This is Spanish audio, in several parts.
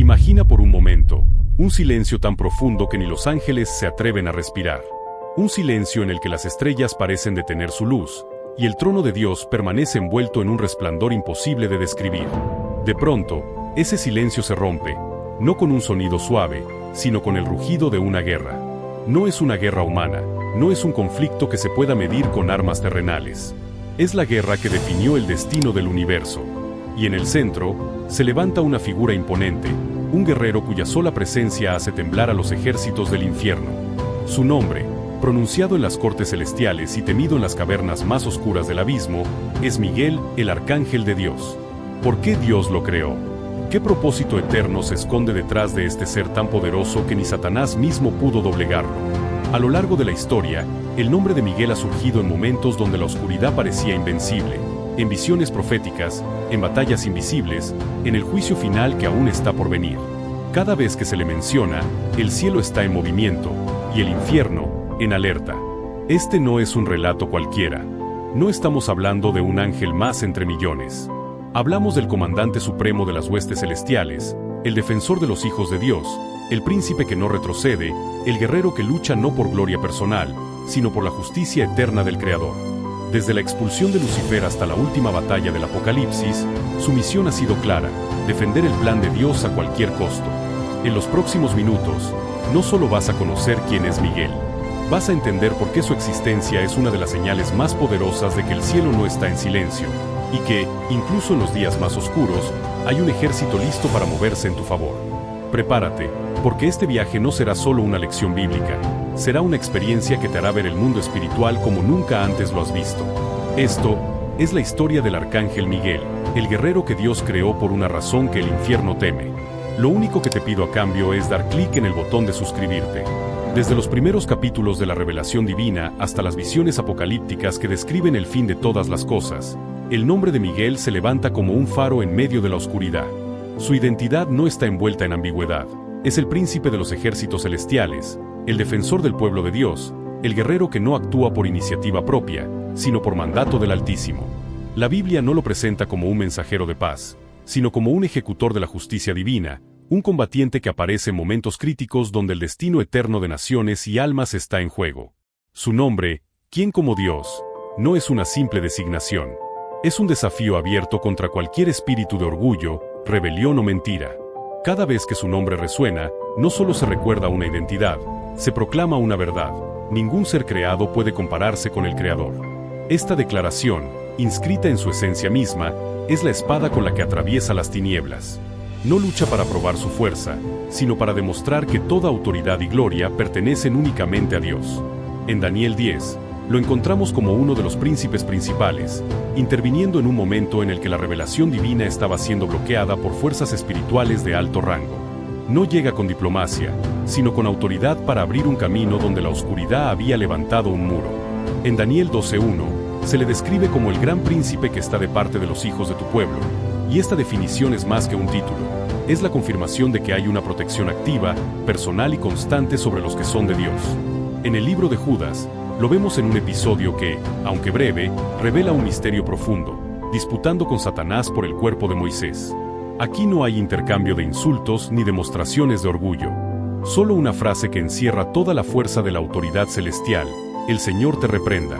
Imagina por un momento, un silencio tan profundo que ni los ángeles se atreven a respirar. Un silencio en el que las estrellas parecen detener su luz, y el trono de Dios permanece envuelto en un resplandor imposible de describir. De pronto, ese silencio se rompe, no con un sonido suave, sino con el rugido de una guerra. No es una guerra humana, no es un conflicto que se pueda medir con armas terrenales. Es la guerra que definió el destino del universo. Y en el centro, se levanta una figura imponente, un guerrero cuya sola presencia hace temblar a los ejércitos del infierno. Su nombre, pronunciado en las cortes celestiales y temido en las cavernas más oscuras del abismo, es Miguel, el arcángel de Dios. ¿Por qué Dios lo creó? ¿Qué propósito eterno se esconde detrás de este ser tan poderoso que ni Satanás mismo pudo doblegarlo? A lo largo de la historia, el nombre de Miguel ha surgido en momentos donde la oscuridad parecía invencible, en visiones proféticas, en batallas invisibles, en el juicio final que aún está por venir. Cada vez que se le menciona, el cielo está en movimiento, y el infierno, en alerta. Este no es un relato cualquiera. No estamos hablando de un ángel más entre millones. Hablamos del comandante supremo de las huestes celestiales, el defensor de los hijos de Dios, el príncipe que no retrocede, el guerrero que lucha no por gloria personal, sino por la justicia eterna del Creador. Desde la expulsión de Lucifer hasta la última batalla del Apocalipsis, su misión ha sido clara: defender el plan de Dios a cualquier costo. En los próximos minutos, no solo vas a conocer quién es Miguel, vas a entender por qué su existencia es una de las señales más poderosas de que el cielo no está en silencio, y que, incluso en los días más oscuros, hay un ejército listo para moverse en tu favor. Prepárate, porque este viaje no será solo una lección bíblica, será una experiencia que te hará ver el mundo espiritual como nunca antes lo has visto. Esto es la historia del arcángel Miguel, el guerrero que Dios creó por una razón que el infierno teme. Lo único que te pido a cambio es dar clic en el botón de suscribirte. Desde los primeros capítulos de la revelación divina hasta las visiones apocalípticas que describen el fin de todas las cosas, el nombre de Miguel se levanta como un faro en medio de la oscuridad. Su identidad no está envuelta en ambigüedad. Es el príncipe de los ejércitos celestiales, el defensor del pueblo de Dios, el guerrero que no actúa por iniciativa propia, sino por mandato del Altísimo. La Biblia no lo presenta como un mensajero de paz, sino como un ejecutor de la justicia divina, un combatiente que aparece en momentos críticos donde el destino eterno de naciones y almas está en juego. Su nombre, ¿quién como Dios?, no es una simple designación. Es un desafío abierto contra cualquier espíritu de orgullo, rebelión o mentira. Cada vez que su nombre resuena, no solo se recuerda una identidad, se proclama una verdad: ningún ser creado puede compararse con el Creador. Esta declaración, inscrita en su esencia misma, es la espada con la que atraviesa las tinieblas. No lucha para probar su fuerza, sino para demostrar que toda autoridad y gloria pertenecen únicamente a Dios. En Daniel 10, lo encontramos como uno de los príncipes principales, interviniendo en un momento en el que la revelación divina estaba siendo bloqueada por fuerzas espirituales de alto rango. No llega con diplomacia, sino con autoridad para abrir un camino donde la oscuridad había levantado un muro. En Daniel 12:1, se le describe como el gran príncipe que está de parte de los hijos de tu pueblo, y esta definición es más que un título. Es la confirmación de que hay una protección activa, personal y constante sobre los que son de Dios. En el libro de Judas, lo vemos en un episodio que, aunque breve, revela un misterio profundo, disputando con Satanás por el cuerpo de Moisés. Aquí no hay intercambio de insultos ni demostraciones de orgullo. Solo una frase que encierra toda la fuerza de la autoridad celestial: el Señor te reprenda.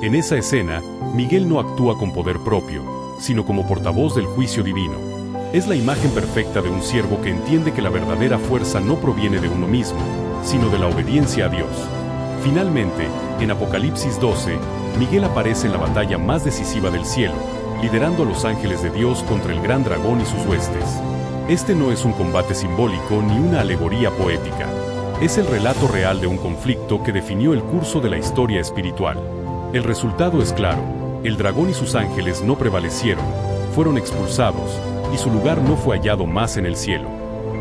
En esa escena, Miguel no actúa con poder propio, sino como portavoz del juicio divino. Es la imagen perfecta de un siervo que entiende que la verdadera fuerza no proviene de uno mismo, sino de la obediencia a Dios. Finalmente, en Apocalipsis 12, Miguel aparece en la batalla más decisiva del cielo, liderando a los ángeles de Dios contra el gran dragón y sus huestes. Este no es un combate simbólico ni una alegoría poética. Es el relato real de un conflicto que definió el curso de la historia espiritual. El resultado es claro: el dragón y sus ángeles no prevalecieron, fueron expulsados, y su lugar no fue hallado más en el cielo.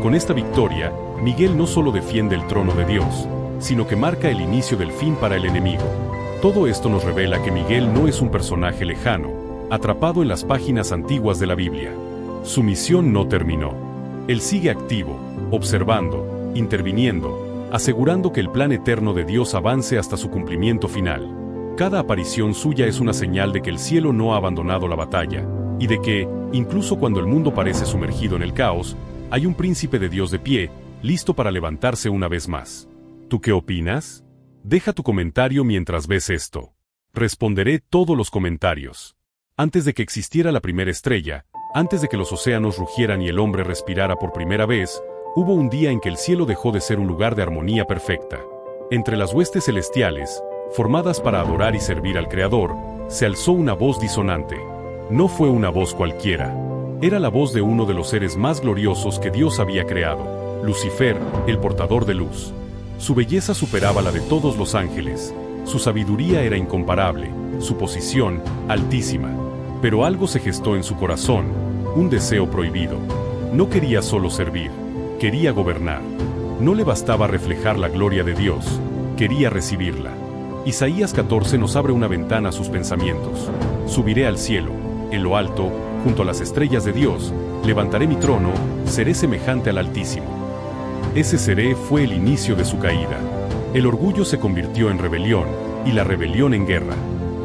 Con esta victoria, Miguel no solo defiende el trono de Dios, sino que marca el inicio del fin para el enemigo. Todo esto nos revela que Miguel no es un personaje lejano, atrapado en las páginas antiguas de la Biblia. Su misión no terminó. Él sigue activo, observando, interviniendo, asegurando que el plan eterno de Dios avance hasta su cumplimiento final. Cada aparición suya es una señal de que el cielo no ha abandonado la batalla, y de que, incluso cuando el mundo parece sumergido en el caos, Hay un príncipe de Dios de pie, listo para levantarse una vez más. ¿Tú qué opinas? Deja tu comentario mientras ves esto. Responderé todos los comentarios. Antes de que existiera la primera estrella, antes de que los océanos rugieran y el hombre respirara por primera vez, hubo un día en que el cielo dejó de ser un lugar de armonía perfecta. Entre las huestes celestiales, formadas para adorar y servir al Creador, se alzó una voz disonante. No fue una voz cualquiera. Era la voz de uno de los seres más gloriosos que Dios había creado, Lucifer, el portador de luz. Su belleza superaba la de todos los ángeles, su sabiduría era incomparable, su posición, altísima. Pero algo se gestó en su corazón, un deseo prohibido. No quería solo servir, quería gobernar. No le bastaba reflejar la gloria de Dios, quería recibirla. Isaías 14 nos abre una ventana a sus pensamientos. Subiré al cielo, en lo alto, junto a las estrellas de Dios, levantaré mi trono, seré semejante al Altísimo. Ese seré fue el inicio de su caída. El orgullo se convirtió en rebelión, y la rebelión en guerra.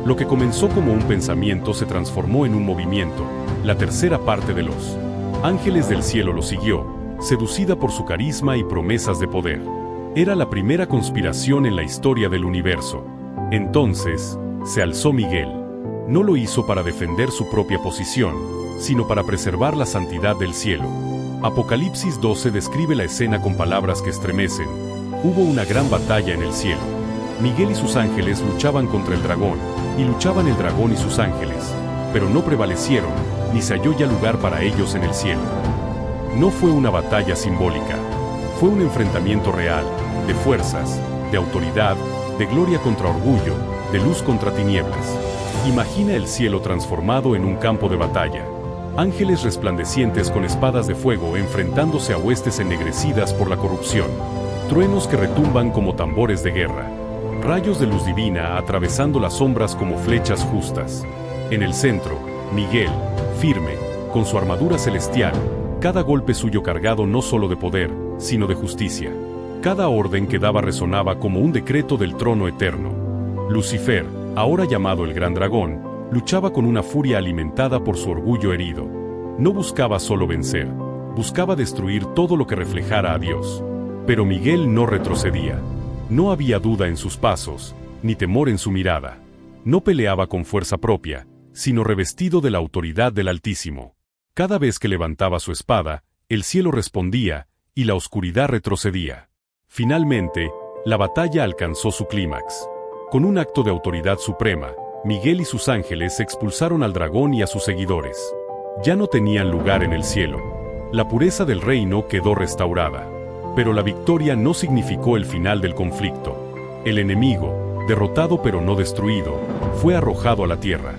Lo que comenzó como un pensamiento se transformó en un movimiento. La tercera parte de los ángeles del cielo lo siguió, seducida por su carisma y promesas de poder. Era la primera conspiración en la historia del universo. Entonces, se alzó Miguel. No lo hizo para defender su propia posición, sino para preservar la santidad del cielo. Apocalipsis 12 describe la escena con palabras que estremecen. Hubo una gran batalla en el cielo. Miguel y sus ángeles luchaban contra el dragón, y luchaban el dragón y sus ángeles, pero no prevalecieron, ni se halló ya lugar para ellos en el cielo. No fue una batalla simbólica, fue un enfrentamiento real, de fuerzas, de autoridad, de gloria contra orgullo, de luz contra tinieblas. Imagina el cielo transformado en un campo de batalla. Ángeles resplandecientes con espadas de fuego enfrentándose a huestes ennegrecidas por la corrupción. Truenos que retumban como tambores de guerra. Rayos de luz divina atravesando las sombras como flechas justas. En el centro, Miguel, firme, con su armadura celestial, cada golpe suyo cargado no solo de poder, sino de justicia. Cada orden que daba resonaba como un decreto del trono eterno. Lucifer, ahora llamado el Gran Dragón, luchaba con una furia alimentada por su orgullo herido. No buscaba solo vencer, buscaba destruir todo lo que reflejara a Dios. Pero Miguel no retrocedía. No había duda en sus pasos, ni temor en su mirada. No peleaba con fuerza propia, sino revestido de la autoridad del Altísimo. Cada vez que levantaba su espada, el cielo respondía, y la oscuridad retrocedía. Finalmente, la batalla alcanzó su clímax. Con un acto de autoridad suprema, Miguel y sus ángeles expulsaron al dragón y a sus seguidores. Ya no tenían lugar en el cielo. La pureza del reino quedó restaurada. Pero la victoria no significó el final del conflicto. El enemigo, derrotado pero no destruido, fue arrojado a la tierra.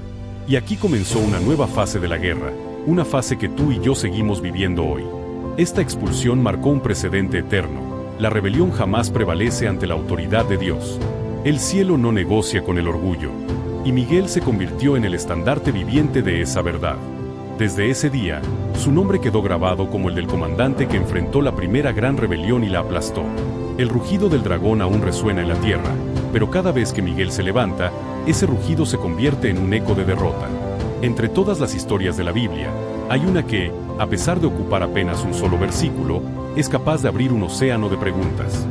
Y aquí comenzó una nueva fase de la guerra, una fase que tú y yo seguimos viviendo hoy. Esta expulsión marcó un precedente eterno. La rebelión jamás prevalece ante la autoridad de Dios. El cielo no negocia con el orgullo. Y Miguel se convirtió en el estandarte viviente de esa verdad. Desde ese día, su nombre quedó grabado como el del comandante que enfrentó la primera gran rebelión y la aplastó. El rugido del dragón aún resuena en la tierra, pero cada vez que Miguel se levanta, ese rugido se convierte en un eco de derrota. Entre todas las historias de la Biblia, hay una que, a pesar de ocupar apenas un solo versículo, es capaz de abrir un océano de preguntas.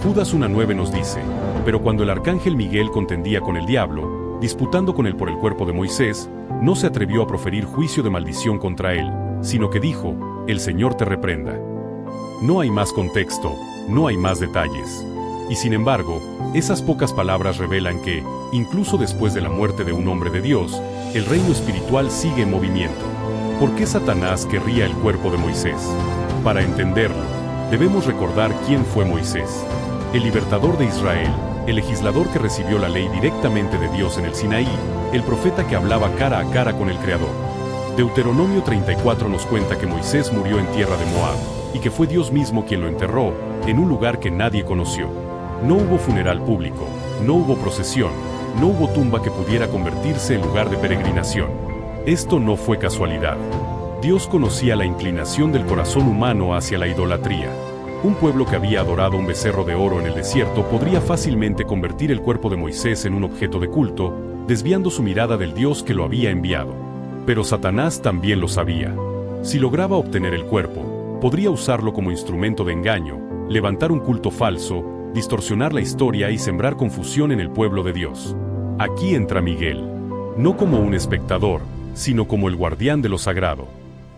Judas 1:9 nos dice, pero cuando el arcángel Miguel contendía con el diablo, disputando con él por el cuerpo de Moisés, no se atrevió a proferir juicio de maldición contra él, sino que dijo, el Señor te reprenda. No hay más contexto, no hay más detalles. Y sin embargo, esas pocas palabras revelan que, incluso después de la muerte de un hombre de Dios, el reino espiritual sigue en movimiento. ¿Por qué Satanás querría el cuerpo de Moisés? Para entenderlo, debemos recordar quién fue Moisés. El libertador de Israel, el legislador que recibió la ley directamente de Dios en el Sinaí, el profeta que hablaba cara a cara con el Creador. Deuteronomio 34 nos cuenta que Moisés murió en tierra de Moab, y que fue Dios mismo quien lo enterró, en un lugar que nadie conoció. No hubo funeral público, no hubo procesión, no hubo tumba que pudiera convertirse en lugar de peregrinación. Esto no fue casualidad. Dios conocía la inclinación del corazón humano hacia la idolatría. Un pueblo que había adorado un becerro de oro en el desierto podría fácilmente convertir el cuerpo de Moisés en un objeto de culto, desviando su mirada del Dios que lo había enviado. Pero Satanás también lo sabía. Si lograba obtener el cuerpo, podría usarlo como instrumento de engaño, levantar un culto falso, distorsionar la historia y sembrar confusión en el pueblo de Dios. Aquí entra Miguel, no como un espectador, sino como el guardián de lo sagrado.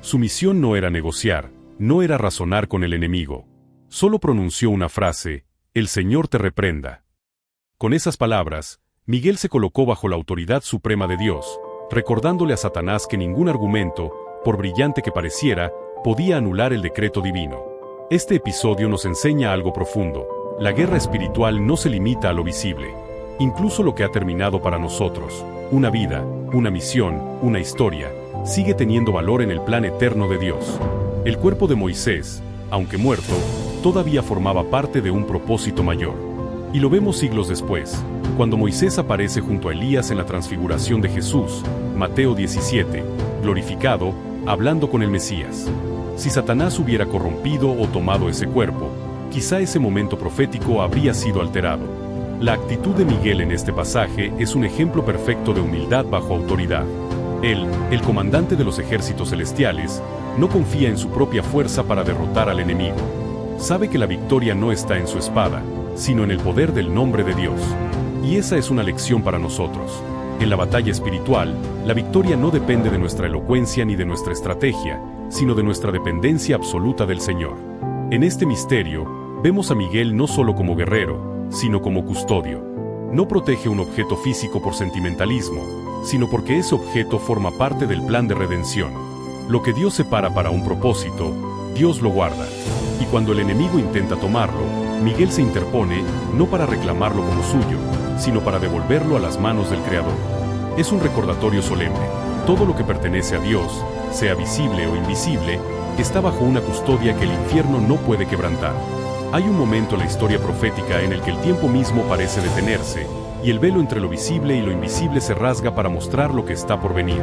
Su misión no era negociar, no era razonar con el enemigo. Solo pronunció una frase: «El Señor te reprenda». Con esas palabras, Miguel se colocó bajo la autoridad suprema de Dios, recordándole a Satanás que ningún argumento, por brillante que pareciera, podía anular el decreto divino. Este episodio nos enseña algo profundo: la guerra espiritual no se limita a lo visible. Incluso lo que ha terminado para nosotros, una vida, una misión, una historia, sigue teniendo valor en el plan eterno de Dios. El cuerpo de Moisés, aunque muerto, todavía formaba parte de un propósito mayor. Y lo vemos siglos después, cuando Moisés aparece junto a Elías en la transfiguración de Jesús, Mateo 17, glorificado, hablando con el Mesías. Si Satanás hubiera corrompido o tomado ese cuerpo, quizá ese momento profético habría sido alterado. La actitud de Miguel en este pasaje es un ejemplo perfecto de humildad bajo autoridad. Él, el comandante de los ejércitos celestiales, no confía en su propia fuerza para derrotar al enemigo. Sabe que la victoria no está en su espada, sino en el poder del nombre de Dios. Y esa es una lección para nosotros. En la batalla espiritual, la victoria no depende de nuestra elocuencia ni de nuestra estrategia, sino de nuestra dependencia absoluta del Señor. En este misterio, vemos a Miguel no solo como guerrero, sino como custodio. No protege un objeto físico por sentimentalismo, sino porque ese objeto forma parte del plan de redención. Lo que Dios separa para un propósito, Dios lo guarda. Y cuando el enemigo intenta tomarlo, Miguel se interpone, no para reclamarlo como suyo, sino para devolverlo a las manos del Creador. Es un recordatorio solemne: todo lo que pertenece a Dios, sea visible o invisible, está bajo una custodia que el infierno no puede quebrantar. Hay un momento en la historia profética en el que el tiempo mismo parece detenerse, y el velo entre lo visible y lo invisible se rasga para mostrar lo que está por venir.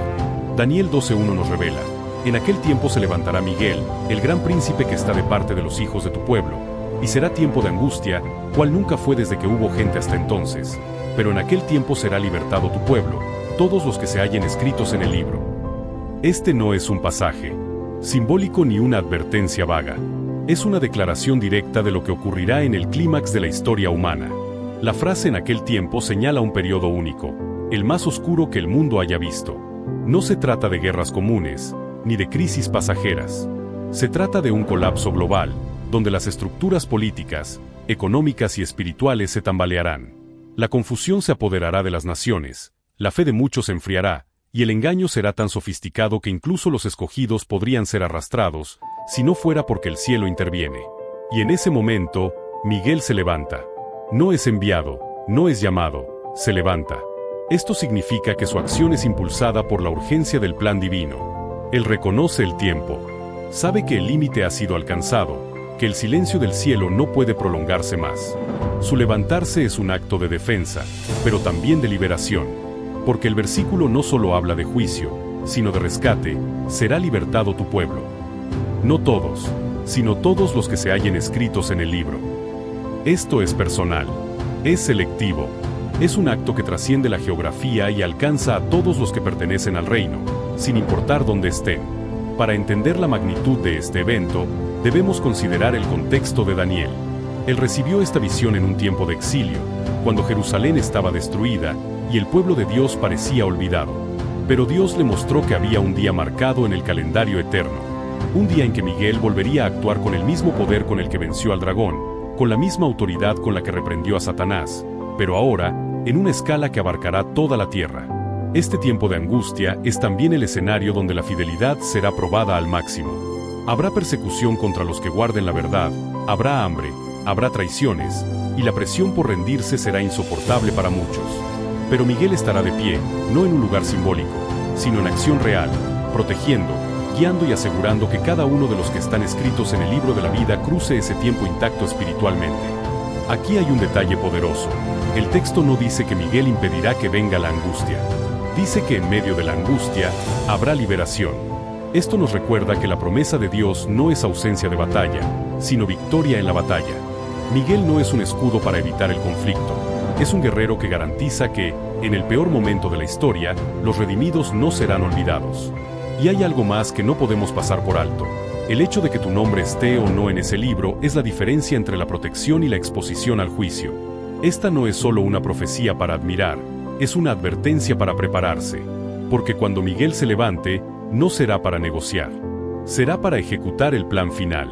Daniel 12:1 nos revela: en aquel tiempo se levantará Miguel, el gran príncipe que está de parte de los hijos de tu pueblo, y será tiempo de angustia, cual nunca fue desde que hubo gente hasta entonces. Pero en aquel tiempo será libertado tu pueblo, todos los que se hallen escritos en el libro. Este no es un pasaje simbólico ni una advertencia vaga. Es una declaración directa de lo que ocurrirá en el clímax de la historia humana. La frase «en aquel tiempo» señala un periodo único, el más oscuro que el mundo haya visto. No se trata de guerras comunes, ni de crisis pasajeras. Se trata de un colapso global, donde las estructuras políticas, económicas y espirituales se tambalearán. La confusión se apoderará de las naciones, la fe de muchos se enfriará, y el engaño será tan sofisticado que incluso los escogidos podrían ser arrastrados, si no fuera porque el cielo interviene. Y en ese momento, Miguel se levanta. No es enviado, no es llamado, se levanta. Esto significa que su acción es impulsada por la urgencia del plan divino. Él reconoce el tiempo. Sabe que el límite ha sido alcanzado, que el silencio del cielo no puede prolongarse más. Su levantarse es un acto de defensa, pero también de liberación. Porque el versículo no solo habla de juicio, sino de rescate: será libertado tu pueblo. No todos, sino todos los que se hallen escritos en el libro. Esto es personal, es selectivo, es un acto que trasciende la geografía y alcanza a todos los que pertenecen al reino, sin importar dónde estén. Para entender la magnitud de este evento, debemos considerar el contexto de Daniel. Él recibió esta visión en un tiempo de exilio, cuando Jerusalén estaba destruida y el pueblo de Dios parecía olvidado. Pero Dios le mostró que había un día marcado en el calendario eterno. Un día en que Miguel volvería a actuar con el mismo poder con el que venció al dragón, con la misma autoridad con la que reprendió a Satanás, pero ahora, en una escala que abarcará toda la tierra. Este tiempo de angustia es también el escenario donde la fidelidad será probada al máximo. Habrá persecución contra los que guarden la verdad, habrá hambre, habrá traiciones, y la presión por rendirse será insoportable para muchos. Pero Miguel estará de pie, no en un lugar simbólico, sino en acción real, protegiendo, guiando y asegurando que cada uno de los que están escritos en el libro de la vida cruce ese tiempo intacto espiritualmente. Aquí hay un detalle poderoso. El texto no dice que Miguel impedirá que venga la angustia. Dice que en medio de la angustia, habrá liberación. Esto nos recuerda que la promesa de Dios no es ausencia de batalla, sino victoria en la batalla. Miguel no es un escudo para evitar el conflicto. Es un guerrero que garantiza que, en el peor momento de la historia, los redimidos no serán olvidados. Y hay algo más que no podemos pasar por alto. El hecho de que tu nombre esté o no en ese libro es la diferencia entre la protección y la exposición al juicio. Esta no es solo una profecía para admirar, es una advertencia para prepararse. Porque cuando Miguel se levante, no será para negociar. Será para ejecutar el plan final.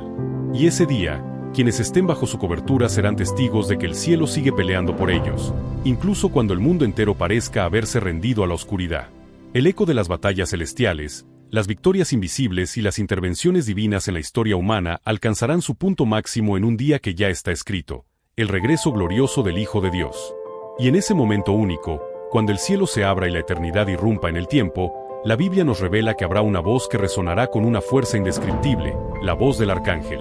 Y ese día, quienes estén bajo su cobertura serán testigos de que el cielo sigue peleando por ellos, incluso cuando el mundo entero parezca haberse rendido a la oscuridad. El eco de las batallas celestiales, las victorias invisibles y las intervenciones divinas en la historia humana alcanzarán su punto máximo en un día que ya está escrito, el regreso glorioso del Hijo de Dios. Y en ese momento único, cuando el cielo se abra y la eternidad irrumpa en el tiempo, la Biblia nos revela que habrá una voz que resonará con una fuerza indescriptible, la voz del arcángel.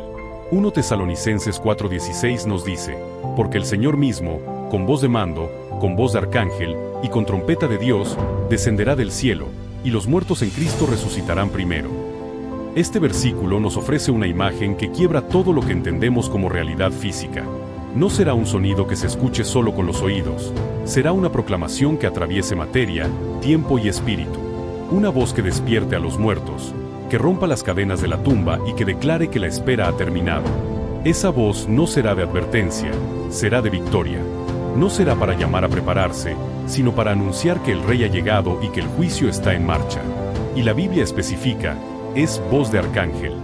1 Tesalonicenses 4:16 nos dice, porque el Señor mismo, con voz de mando, con voz de arcángel, y con trompeta de Dios, descenderá del cielo, y los muertos en Cristo resucitarán primero. Este versículo nos ofrece una imagen que quiebra todo lo que entendemos como realidad física. No será un sonido que se escuche solo con los oídos, será una proclamación que atraviese materia, tiempo y espíritu. Una voz que despierte a los muertos, que rompa las cadenas de la tumba y que declare que la espera ha terminado. Esa voz no será de advertencia, será de victoria. No será para llamar a prepararse, sino para anunciar que el Rey ha llegado y que el juicio está en marcha. Y la Biblia especifica, es voz de arcángel.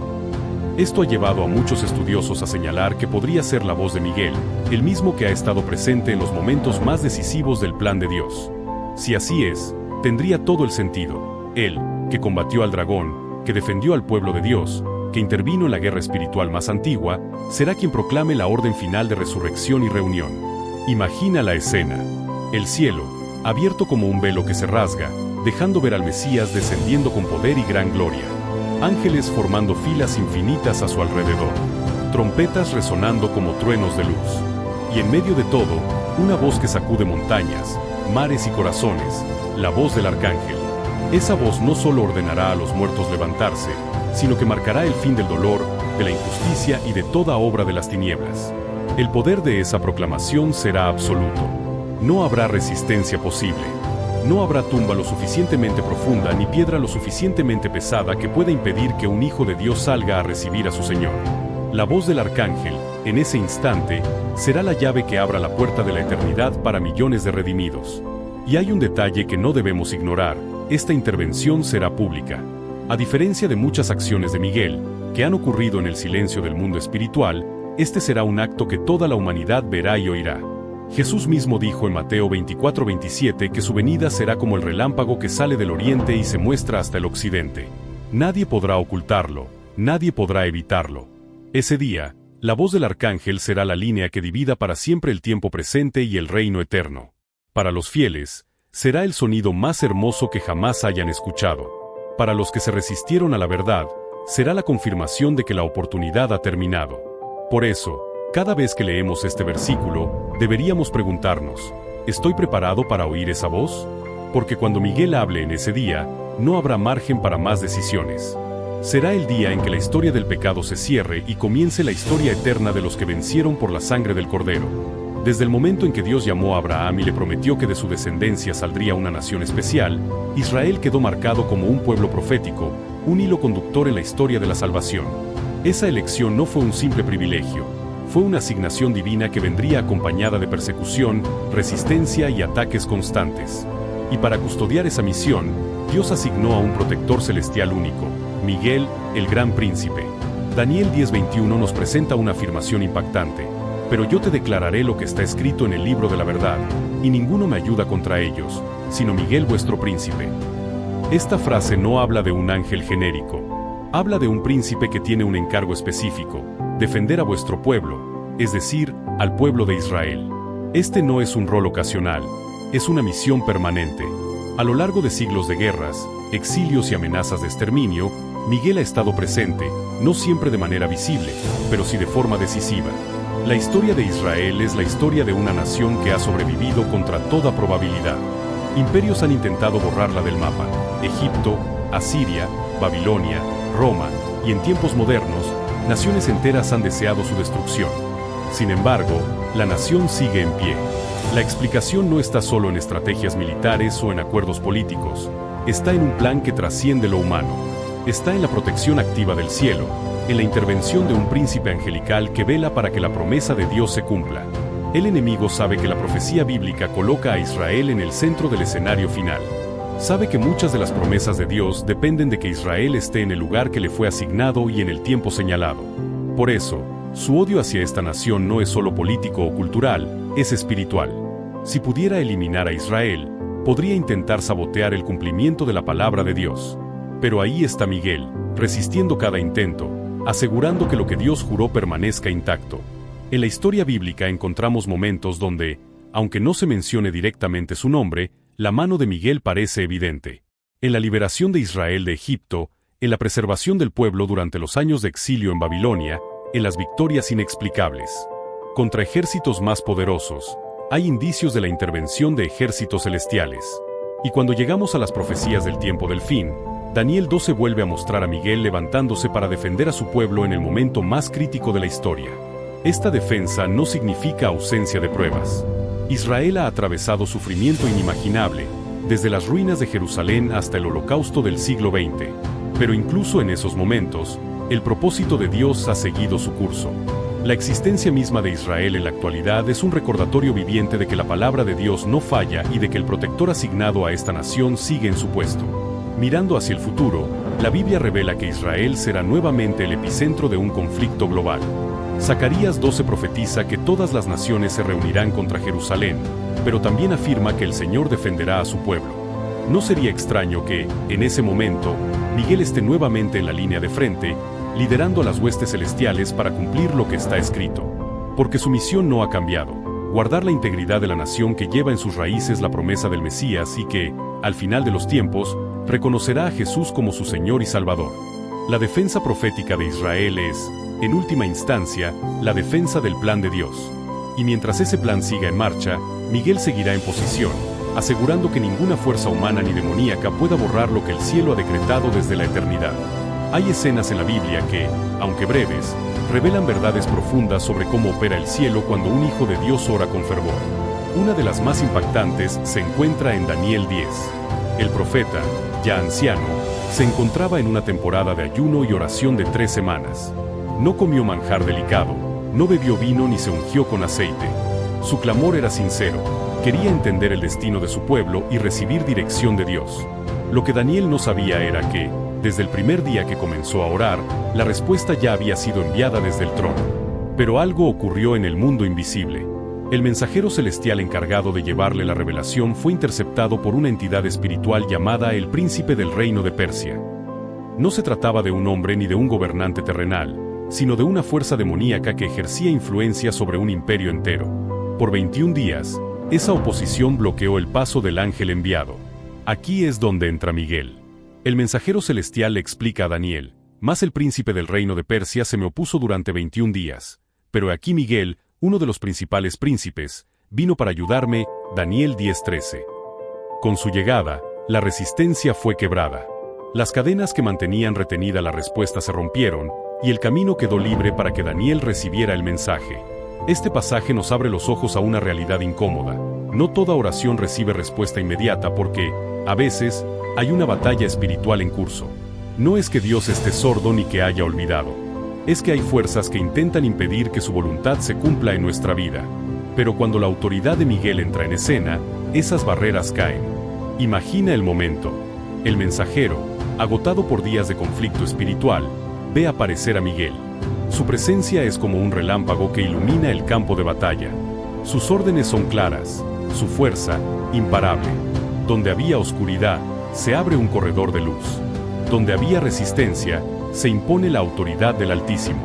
Esto ha llevado a muchos estudiosos a señalar que podría ser la voz de Miguel, el mismo que ha estado presente en los momentos más decisivos del plan de Dios. Si así es, tendría todo el sentido. Él, que combatió al dragón, que defendió al pueblo de Dios, que intervino en la guerra espiritual más antigua, será quien proclame la orden final de resurrección y reunión. Imagina la escena. El cielo, abierto como un velo que se rasga, dejando ver al Mesías descendiendo con poder y gran gloria. Ángeles formando filas infinitas a su alrededor. Trompetas resonando como truenos de luz. Y en medio de todo, una voz que sacude montañas, mares y corazones, la voz del arcángel. Esa voz no solo ordenará a los muertos levantarse, sino que marcará el fin del dolor, de la injusticia y de toda obra de las tinieblas. El poder de esa proclamación será absoluto. No habrá resistencia posible. No habrá tumba lo suficientemente profunda ni piedra lo suficientemente pesada que pueda impedir que un hijo de Dios salga a recibir a su Señor. La voz del arcángel, en ese instante, será la llave que abra la puerta de la eternidad para millones de redimidos. Y hay un detalle que no debemos ignorar. Esta intervención será pública. A diferencia de muchas acciones de Miguel, que han ocurrido en el silencio del mundo espiritual, este será un acto que toda la humanidad verá y oirá. Jesús mismo dijo en Mateo 24:27 que su venida será como el relámpago que sale del oriente y se muestra hasta el occidente. Nadie podrá ocultarlo, nadie podrá evitarlo. Ese día, la voz del arcángel será la línea que divida para siempre el tiempo presente y el reino eterno. Para los fieles, será el sonido más hermoso que jamás hayan escuchado. Para los que se resistieron a la verdad, será la confirmación de que la oportunidad ha terminado. Por eso, cada vez que leemos este versículo, deberíamos preguntarnos, ¿estoy preparado para oír esa voz? Porque cuando Miguel hable en ese día, no habrá margen para más decisiones. Será el día en que la historia del pecado se cierre y comience la historia eterna de los que vencieron por la sangre del Cordero. Desde el momento en que Dios llamó a Abraham y le prometió que de su descendencia saldría una nación especial, Israel quedó marcado como un pueblo profético, un hilo conductor en la historia de la salvación. Esa elección no fue un simple privilegio, fue una asignación divina que vendría acompañada de persecución, resistencia y ataques constantes. Y para custodiar esa misión, Dios asignó a un protector celestial único, Miguel, el gran príncipe. Daniel 10:21 nos presenta una afirmación impactante. Pero yo te declararé lo que está escrito en el libro de la verdad, y ninguno me ayuda contra ellos, sino Miguel vuestro príncipe. Esta frase no habla de un ángel genérico. Habla de un príncipe que tiene un encargo específico, defender a vuestro pueblo, es decir, al pueblo de Israel. Este no es un rol ocasional, es una misión permanente. A lo largo de siglos de guerras, exilios y amenazas de exterminio, Miguel ha estado presente, no siempre de manera visible, pero sí de forma decisiva. La historia de Israel es la historia de una nación que ha sobrevivido contra toda probabilidad. Imperios han intentado borrarla del mapa: Egipto, Asiria, Babilonia, Roma, y en tiempos modernos, naciones enteras han deseado su destrucción. Sin embargo, la nación sigue en pie. La explicación no está solo en estrategias militares o en acuerdos políticos, está en un plan que trasciende lo humano. Está en la protección activa del cielo, en la intervención de un príncipe angelical que vela para que la promesa de Dios se cumpla. El enemigo sabe que la profecía bíblica coloca a Israel en el centro del escenario final. Sabe que muchas de las promesas de Dios dependen de que Israel esté en el lugar que le fue asignado y en el tiempo señalado. Por eso, su odio hacia esta nación no es solo político o cultural, es espiritual. Si pudiera eliminar a Israel, podría intentar sabotear el cumplimiento de la palabra de Dios. Pero ahí está Miguel, resistiendo cada intento, asegurando que lo que Dios juró permanezca intacto. En la historia bíblica encontramos momentos donde, aunque no se mencione directamente su nombre, la mano de Miguel parece evidente. En la liberación de Israel de Egipto, en la preservación del pueblo durante los años de exilio en Babilonia, en las victorias inexplicables. Contra ejércitos más poderosos, hay indicios de la intervención de ejércitos celestiales. Y cuando llegamos a las profecías del tiempo del fin, Daniel 12 vuelve a mostrar a Miguel levantándose para defender a su pueblo en el momento más crítico de la historia. Esta defensa no significa ausencia de pruebas. Israel ha atravesado sufrimiento inimaginable, desde las ruinas de Jerusalén hasta el holocausto del siglo XX. Pero incluso en esos momentos, el propósito de Dios ha seguido su curso. La existencia misma de Israel en la actualidad es un recordatorio viviente de que la palabra de Dios no falla y de que el protector asignado a esta nación sigue en su puesto. Mirando hacia el futuro, la Biblia revela que Israel será nuevamente el epicentro de un conflicto global. Zacarías 12 profetiza que todas las naciones se reunirán contra Jerusalén, pero también afirma que el Señor defenderá a su pueblo. No sería extraño que, en ese momento, Miguel esté nuevamente en la línea de frente, liderando a las huestes celestiales para cumplir lo que está escrito. Porque su misión no ha cambiado, guardar la integridad de la nación que lleva en sus raíces la promesa del Mesías y que, al final de los tiempos, reconocerá a Jesús como su Señor y Salvador. La defensa profética de Israel es, en última instancia, la defensa del plan de Dios. Y mientras ese plan siga en marcha, Miguel seguirá en posición, asegurando que ninguna fuerza humana ni demoníaca pueda borrar lo que el cielo ha decretado desde la eternidad. Hay escenas en la Biblia que, aunque breves, revelan verdades profundas sobre cómo opera el cielo cuando un hijo de Dios ora con fervor. Una de las más impactantes se encuentra en Daniel 10. El profeta, ya anciano, se encontraba en una temporada de ayuno y oración de 3 semanas. No comió manjar delicado, no bebió vino ni se ungió con aceite. Su clamor era sincero, quería entender el destino de su pueblo y recibir dirección de Dios. Lo que Daniel no sabía era que, desde el primer día que comenzó a orar, la respuesta ya había sido enviada desde el trono. Pero algo ocurrió en el mundo invisible. El mensajero celestial encargado de llevarle la revelación fue interceptado por una entidad espiritual llamada el príncipe del reino de Persia. No se trataba de un hombre ni de un gobernante terrenal, sino de una fuerza demoníaca que ejercía influencia sobre un imperio entero. Por 21 días, esa oposición bloqueó el paso del ángel enviado. Aquí es donde entra Miguel. El mensajero celestial le explica a Daniel, mas el príncipe del reino de Persia se me opuso durante 21 días. Pero aquí Miguel, uno de los principales príncipes, vino para ayudarme, Daniel 10:13. Con su llegada, la resistencia fue quebrada. Las cadenas que mantenían retenida la respuesta se rompieron, y el camino quedó libre para que Daniel recibiera el mensaje. Este pasaje nos abre los ojos a una realidad incómoda. No toda oración recibe respuesta inmediata porque, a veces, hay una batalla espiritual en curso. No es que Dios esté sordo ni que haya olvidado. Es que hay fuerzas que intentan impedir que su voluntad se cumpla en nuestra vida. Pero cuando la autoridad de Miguel entra en escena, esas barreras caen. Imagina el momento. El mensajero, agotado por días de conflicto espiritual, ve aparecer a Miguel. Su presencia es como un relámpago que ilumina el campo de batalla. Sus órdenes son claras, su fuerza, imparable. Donde había oscuridad, se abre un corredor de luz. Donde había resistencia, se impone la autoridad del Altísimo.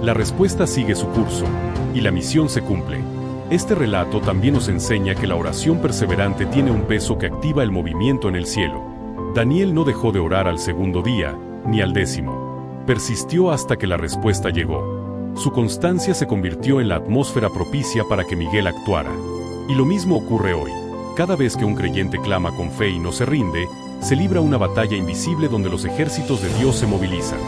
La respuesta sigue su curso, y la misión se cumple. Este relato también nos enseña que la oración perseverante tiene un peso que activa el movimiento en el cielo. Daniel no dejó de orar al segundo día, ni al 10º. Persistió hasta que la respuesta llegó. Su constancia se convirtió en la atmósfera propicia para que Miguel actuara. Y lo mismo ocurre hoy. Cada vez que un creyente clama con fe y no se rinde, se libra una batalla invisible donde los ejércitos de Dios se movilizan.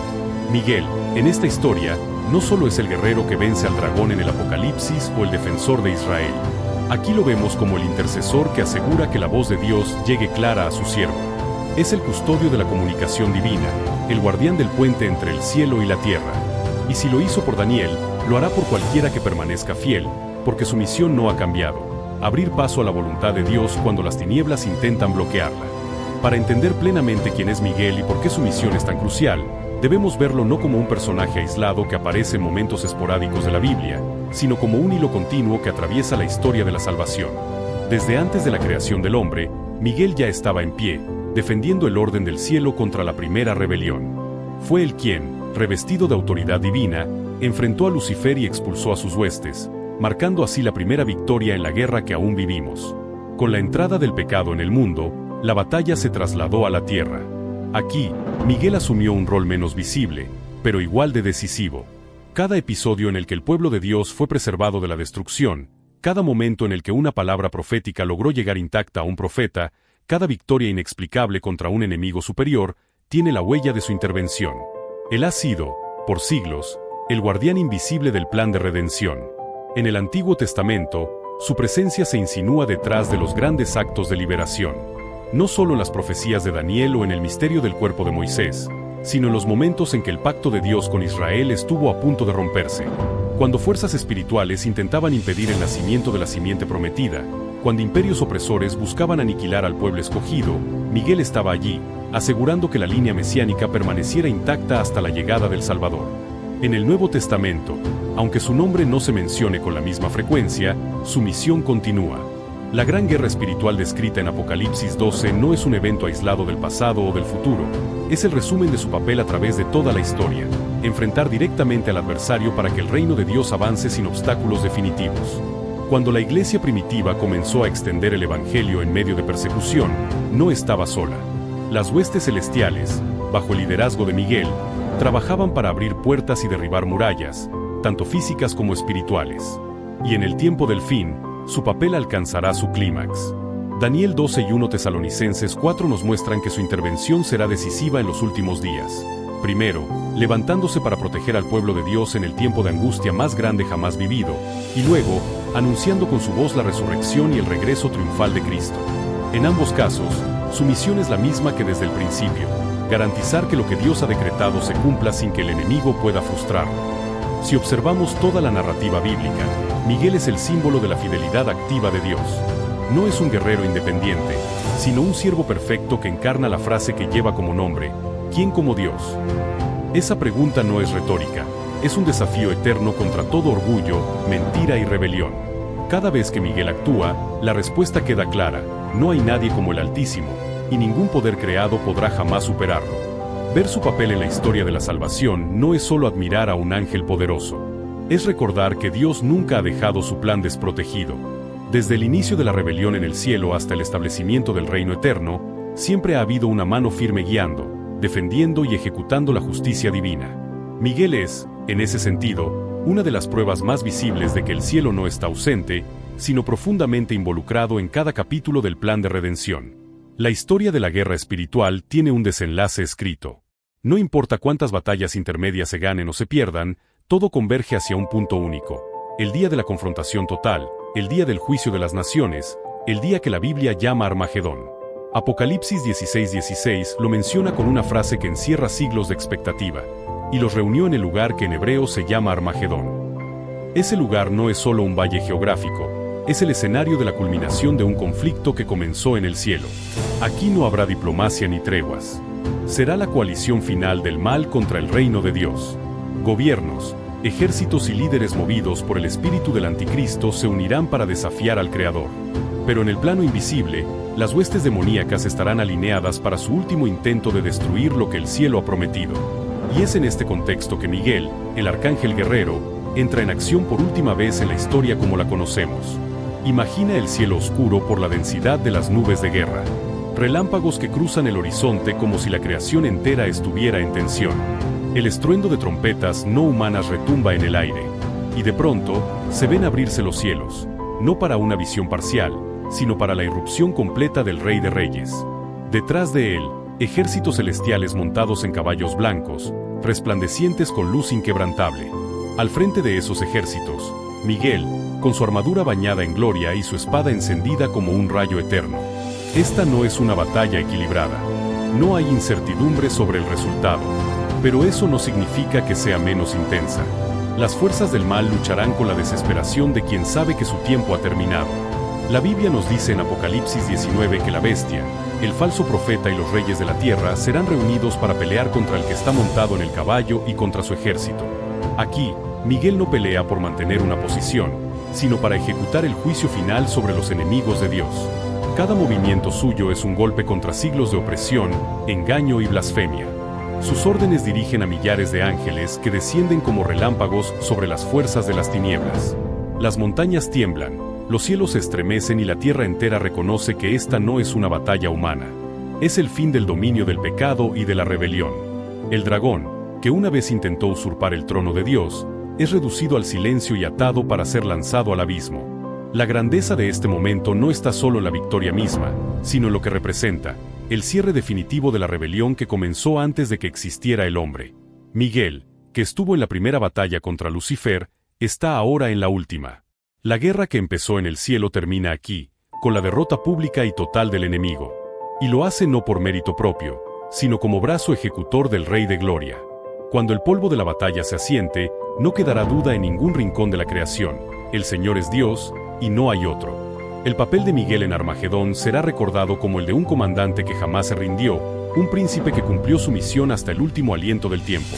Miguel, en esta historia, no solo es el guerrero que vence al dragón en el Apocalipsis o el defensor de Israel. Aquí lo vemos como el intercesor que asegura que la voz de Dios llegue clara a su siervo. Es el custodio de la comunicación divina, el guardián del puente entre el cielo y la tierra. Y si lo hizo por Daniel, lo hará por cualquiera que permanezca fiel, porque su misión no ha cambiado: abrir paso a la voluntad de Dios cuando las tinieblas intentan bloquearla. Para entender plenamente quién es Miguel y por qué su misión es tan crucial, debemos verlo no como un personaje aislado que aparece en momentos esporádicos de la Biblia, sino como un hilo continuo que atraviesa la historia de la salvación. Desde antes de la creación del hombre, Miguel ya estaba en pie, defendiendo el orden del cielo contra la primera rebelión. Fue él quien, revestido de autoridad divina, enfrentó a Lucifer y expulsó a sus huestes, marcando así la primera victoria en la guerra que aún vivimos. Con la entrada del pecado en el mundo, la batalla se trasladó a la tierra. Aquí, Miguel asumió un rol menos visible, pero igual de decisivo. Cada episodio en el que el pueblo de Dios fue preservado de la destrucción, cada momento en el que una palabra profética logró llegar intacta a un profeta, cada victoria inexplicable contra un enemigo superior, tiene la huella de su intervención. Él ha sido, por siglos, el guardián invisible del plan de redención. En el Antiguo Testamento, su presencia se insinúa detrás de los grandes actos de liberación. No solo en las profecías de Daniel o en el misterio del cuerpo de Moisés, sino en los momentos en que el pacto de Dios con Israel estuvo a punto de romperse. Cuando fuerzas espirituales intentaban impedir el nacimiento de la simiente prometida, cuando imperios opresores buscaban aniquilar al pueblo escogido, Miguel estaba allí, asegurando que la línea mesiánica permaneciera intacta hasta la llegada del Salvador. En el Nuevo Testamento, aunque su nombre no se mencione con la misma frecuencia, su misión continúa. La gran guerra espiritual descrita en Apocalipsis 12 no es un evento aislado del pasado o del futuro, es el resumen de su papel a través de toda la historia: enfrentar directamente al adversario para que el reino de Dios avance sin obstáculos definitivos. Cuando la iglesia primitiva comenzó a extender el evangelio en medio de persecución, no estaba sola. Las huestes celestiales, bajo el liderazgo de Miguel, trabajaban para abrir puertas y derribar murallas, tanto físicas como espirituales. Y en el tiempo del fin, su papel alcanzará su clímax. Daniel 12 y 1 Tesalonicenses 4 nos muestran que su intervención será decisiva en los últimos días. Primero, levantándose para proteger al pueblo de Dios en el tiempo de angustia más grande jamás vivido, y luego, anunciando con su voz la resurrección y el regreso triunfal de Cristo. En ambos casos, su misión es la misma que desde el principio: garantizar que lo que Dios ha decretado se cumpla sin que el enemigo pueda frustrarlo. Si observamos toda la narrativa bíblica, Miguel es el símbolo de la fidelidad activa de Dios. No es un guerrero independiente, sino un siervo perfecto que encarna la frase que lleva como nombre: ¿quién como Dios? Esa pregunta no es retórica, es un desafío eterno contra todo orgullo, mentira y rebelión. Cada vez que Miguel actúa, la respuesta queda clara: no hay nadie como el Altísimo, y ningún poder creado podrá jamás superarlo. Ver su papel en la historia de la salvación no es solo admirar a un ángel poderoso, es recordar que Dios nunca ha dejado su plan desprotegido. Desde el inicio de la rebelión en el cielo hasta el establecimiento del reino eterno, siempre ha habido una mano firme guiando, defendiendo y ejecutando la justicia divina. Miguel es, en ese sentido, una de las pruebas más visibles de que el cielo no está ausente, sino profundamente involucrado en cada capítulo del plan de redención. La historia de la guerra espiritual tiene un desenlace escrito. No importa cuántas batallas intermedias se ganen o se pierdan, todo converge hacia un punto único: el día de la confrontación total, el día del juicio de las naciones, el día que la Biblia llama Armagedón. Apocalipsis 16:16 lo menciona con una frase que encierra siglos de expectativa: y los reunió en el lugar que en hebreo se llama Armagedón. Ese lugar no es solo un valle geográfico, es el escenario de la culminación de un conflicto que comenzó en el cielo. Aquí no habrá diplomacia ni treguas. Será la coalición final del mal contra el reino de Dios. Gobiernos, ejércitos y líderes movidos por el espíritu del anticristo se unirán para desafiar al Creador. Pero en el plano invisible, las huestes demoníacas estarán alineadas para su último intento de destruir lo que el cielo ha prometido. Y es en este contexto que Miguel, el arcángel guerrero, entra en acción por última vez en la historia como la conocemos. Imagina el cielo oscuro por la densidad de las nubes de guerra. Relámpagos que cruzan el horizonte como si la creación entera estuviera en tensión. El estruendo de trompetas no humanas retumba en el aire. Y de pronto, se ven abrirse los cielos, no para una visión parcial, sino para la irrupción completa del Rey de Reyes. Detrás de él, ejércitos celestiales montados en caballos blancos, resplandecientes con luz inquebrantable. Al frente de esos ejércitos, Miguel, con su armadura bañada en gloria y su espada encendida como un rayo eterno. Esta no es una batalla equilibrada. No hay incertidumbre sobre el resultado. Pero eso no significa que sea menos intensa. Las fuerzas del mal lucharán con la desesperación de quien sabe que su tiempo ha terminado. La Biblia nos dice en Apocalipsis 19 que la bestia, el falso profeta y los reyes de la tierra serán reunidos para pelear contra el que está montado en el caballo y contra su ejército. Aquí, Miguel no pelea por mantener una posición, sino para ejecutar el juicio final sobre los enemigos de Dios. Cada movimiento suyo es un golpe contra siglos de opresión, engaño y blasfemia. Sus órdenes dirigen a millares de ángeles que descienden como relámpagos sobre las fuerzas de las tinieblas. Las montañas tiemblan, los cielos se estremecen y la tierra entera reconoce que esta no es una batalla humana. Es el fin del dominio del pecado y de la rebelión. El dragón, que una vez intentó usurpar el trono de Dios, es reducido al silencio y atado para ser lanzado al abismo. La grandeza de este momento no está solo en la victoria misma, sino en lo que representa, el cierre definitivo de la rebelión que comenzó antes de que existiera el hombre. Miguel, que estuvo en la primera batalla contra Lucifer, está ahora en la última. La guerra que empezó en el cielo termina aquí, con la derrota pública y total del enemigo. Y lo hace no por mérito propio, sino como brazo ejecutor del Rey de Gloria. Cuando el polvo de la batalla se asiente, no quedará duda en ningún rincón de la creación. El Señor es Dios, y no hay otro. El papel de Miguel en Armagedón será recordado como el de un comandante que jamás se rindió, un príncipe que cumplió su misión hasta el último aliento del tiempo.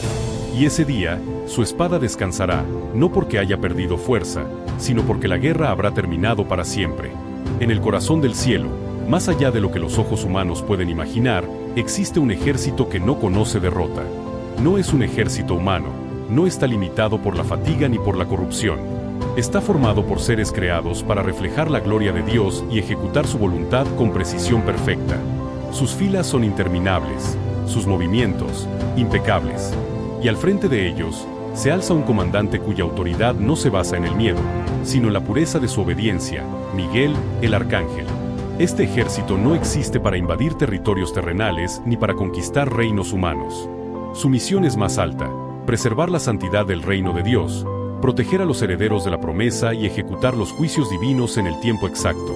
Y ese día, su espada descansará, no porque haya perdido fuerza, sino porque la guerra habrá terminado para siempre. En el corazón del cielo, más allá de lo que los ojos humanos pueden imaginar, existe un ejército que no conoce derrota. No es un ejército humano. No está limitado por la fatiga ni por la corrupción. Está formado por seres creados para reflejar la gloria de Dios y ejecutar su voluntad con precisión perfecta. Sus filas son interminables, sus movimientos, impecables. Y al frente de ellos, se alza un comandante cuya autoridad no se basa en el miedo, sino en la pureza de su obediencia, Miguel, el Arcángel. Este ejército no existe para invadir territorios terrenales ni para conquistar reinos humanos. Su misión es más alta: preservar la santidad del reino de Dios, proteger a los herederos de la promesa y ejecutar los juicios divinos en el tiempo exacto.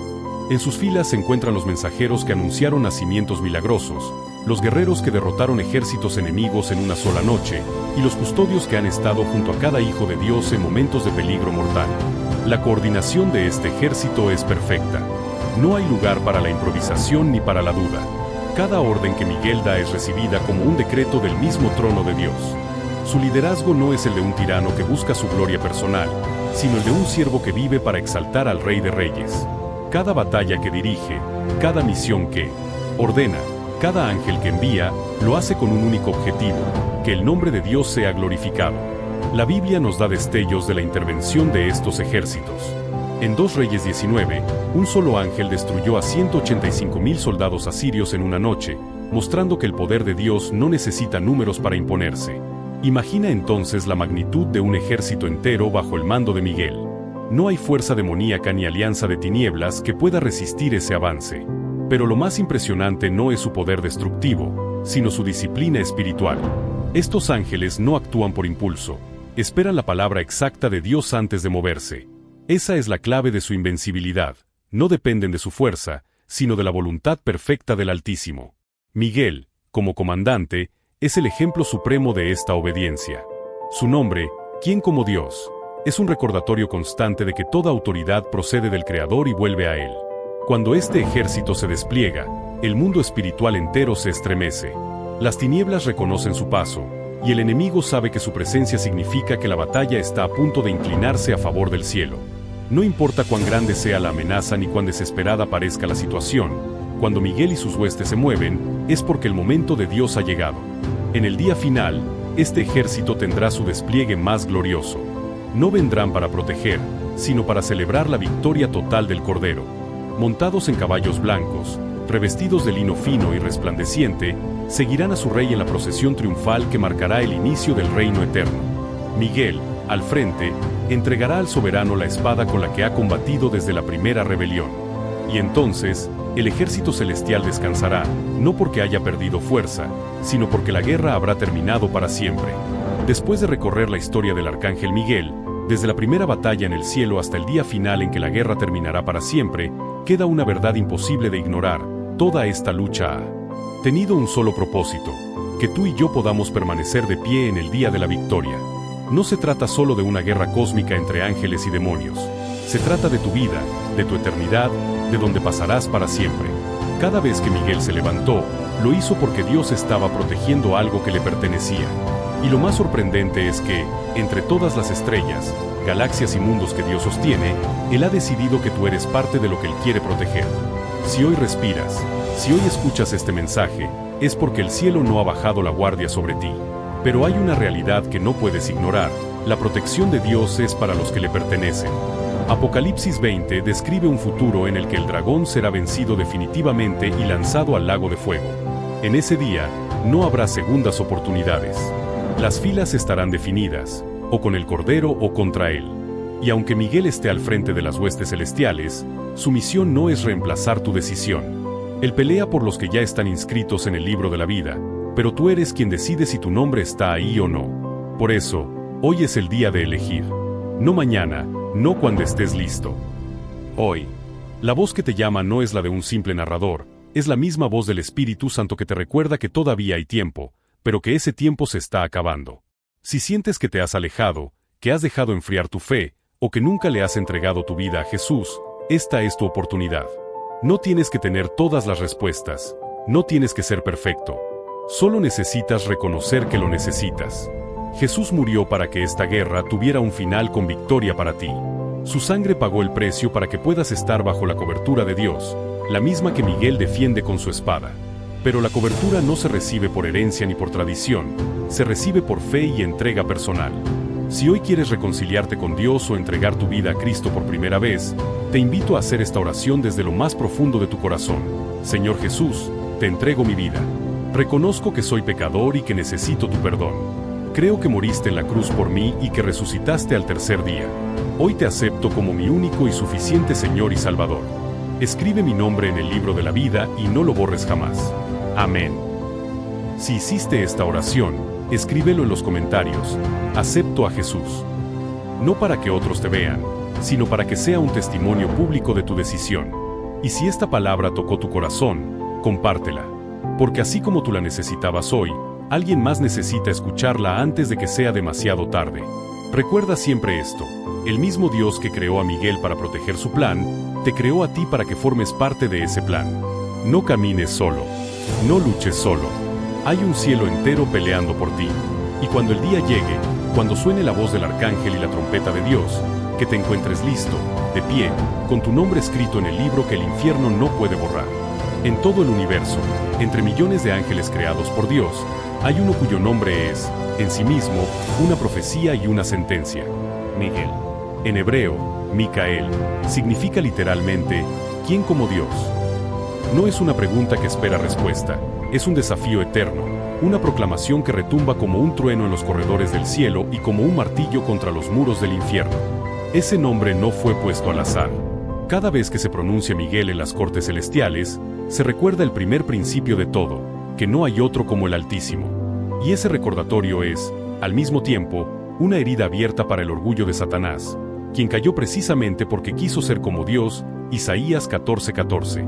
En sus filas se encuentran los mensajeros que anunciaron nacimientos milagrosos, los guerreros que derrotaron ejércitos enemigos en una sola noche, y los custodios que han estado junto a cada hijo de Dios en momentos de peligro mortal. La coordinación de este ejército es perfecta. No hay lugar para la improvisación ni para la duda. Cada orden que Miguel da es recibida como un decreto del mismo trono de Dios. Su liderazgo no es el de un tirano que busca su gloria personal, sino el de un siervo que vive para exaltar al Rey de Reyes. Cada batalla que dirige, cada misión que ordena, cada ángel que envía, lo hace con un único objetivo: que el nombre de Dios sea glorificado. La Biblia nos da destellos de la intervención de estos ejércitos. En 2 Reyes 19, un solo ángel destruyó a 185,000 soldados asirios en una noche, mostrando que el poder de Dios no necesita números para imponerse. Imagina entonces la magnitud de un ejército entero bajo el mando de Miguel. No hay fuerza demoníaca ni alianza de tinieblas que pueda resistir ese avance. Pero lo más impresionante no es su poder destructivo, sino su disciplina espiritual. Estos ángeles no actúan por impulso, esperan la palabra exacta de Dios antes de moverse. Esa es la clave de su invencibilidad. No dependen de su fuerza, sino de la voluntad perfecta del Altísimo. Miguel, como comandante, es el ejemplo supremo de esta obediencia. Su nombre, ¿quién como Dios?, es un recordatorio constante de que toda autoridad procede del Creador y vuelve a Él. Cuando este ejército se despliega, el mundo espiritual entero se estremece. Las tinieblas reconocen su paso, y el enemigo sabe que su presencia significa que la batalla está a punto de inclinarse a favor del cielo. No importa cuán grande sea la amenaza ni cuán desesperada parezca la situación, cuando Miguel y sus huestes se mueven, es porque el momento de Dios ha llegado. En el día final, este ejército tendrá su despliegue más glorioso. No vendrán para proteger, sino para celebrar la victoria total del Cordero. Montados en caballos blancos, revestidos de lino fino y resplandeciente, seguirán a su rey en la procesión triunfal que marcará el inicio del reino eterno. Miguel, al frente, entregará al soberano la espada con la que ha combatido desde la primera rebelión. Y entonces, el ejército celestial descansará, no porque haya perdido fuerza, sino porque la guerra habrá terminado para siempre. Después de recorrer la historia del Arcángel Miguel, desde la primera batalla en el cielo hasta el día final en que la guerra terminará para siempre, queda una verdad imposible de ignorar: toda esta lucha ha tenido un solo propósito: que tú y yo podamos permanecer de pie en el día de la victoria. No se trata solo de una guerra cósmica entre ángeles y demonios. Se trata de tu vida, de tu eternidad, de donde pasarás para siempre. Cada vez que Miguel se levantó, lo hizo porque Dios estaba protegiendo algo que le pertenecía. Y lo más sorprendente es que, entre todas las estrellas, galaxias y mundos que Dios sostiene, Él ha decidido que tú eres parte de lo que Él quiere proteger. Si hoy respiras, si hoy escuchas este mensaje, es porque el cielo no ha bajado la guardia sobre ti. Pero hay una realidad que no puedes ignorar: la protección de Dios es para los que le pertenecen. Apocalipsis 20 describe un futuro en el que el dragón será vencido definitivamente y lanzado al lago de fuego. En ese día, no habrá segundas oportunidades. Las filas estarán definidas, o con el Cordero o contra él. Y aunque Miguel esté al frente de las huestes celestiales, su misión no es reemplazar tu decisión. Él pelea por los que ya están inscritos en el libro de la vida, pero tú eres quien decide si tu nombre está ahí o no. Por eso, hoy es el día de elegir. No mañana, no cuando estés listo. Hoy. La voz que te llama no es la de un simple narrador, es la misma voz del Espíritu Santo que te recuerda que todavía hay tiempo, pero que ese tiempo se está acabando. Si sientes que te has alejado, que has dejado enfriar tu fe, o que nunca le has entregado tu vida a Jesús, esta es tu oportunidad. No tienes que tener todas las respuestas, no tienes que ser perfecto. Solo necesitas reconocer que lo necesitas. Jesús murió para que esta guerra tuviera un final con victoria para ti. Su sangre pagó el precio para que puedas estar bajo la cobertura de Dios, la misma que Miguel defiende con su espada. Pero la cobertura no se recibe por herencia ni por tradición, se recibe por fe y entrega personal. Si hoy quieres reconciliarte con Dios o entregar tu vida a Cristo por primera vez, te invito a hacer esta oración desde lo más profundo de tu corazón. Señor Jesús, te entrego mi vida. Reconozco que soy pecador y que necesito tu perdón. Creo que moriste en la cruz por mí y que resucitaste al tercer día. Hoy te acepto como mi único y suficiente Señor y Salvador. Escribe mi nombre en el libro de la vida y no lo borres jamás. Amén. Si hiciste esta oración, escríbelo en los comentarios. Acepto a Jesús. No para que otros te vean, sino para que sea un testimonio público de tu decisión. Y si esta palabra tocó tu corazón, compártela. Porque así como tú la necesitabas hoy, alguien más necesita escucharla antes de que sea demasiado tarde. Recuerda siempre esto: el mismo Dios que creó a Miguel para proteger su plan, te creó a ti para que formes parte de ese plan. No camines solo. No luches solo. Hay un cielo entero peleando por ti. Y cuando el día llegue, cuando suene la voz del arcángel y la trompeta de Dios, que te encuentres listo, de pie, con tu nombre escrito en el libro que el infierno no puede borrar. En todo el universo, entre millones de ángeles creados por Dios, hay uno cuyo nombre es, en sí mismo, una profecía y una sentencia: Miguel. En hebreo, Micael, significa literalmente, ¿quién como Dios? No es una pregunta que espera respuesta, es un desafío eterno, una proclamación que retumba como un trueno en los corredores del cielo y como un martillo contra los muros del infierno. Ese nombre no fue puesto al azar. Cada vez que se pronuncia Miguel en las cortes celestiales, se recuerda el primer principio de todo, que no hay otro como el Altísimo. Y ese recordatorio es, al mismo tiempo, una herida abierta para el orgullo de Satanás, quien cayó precisamente porque quiso ser como Dios. Isaías 14:14.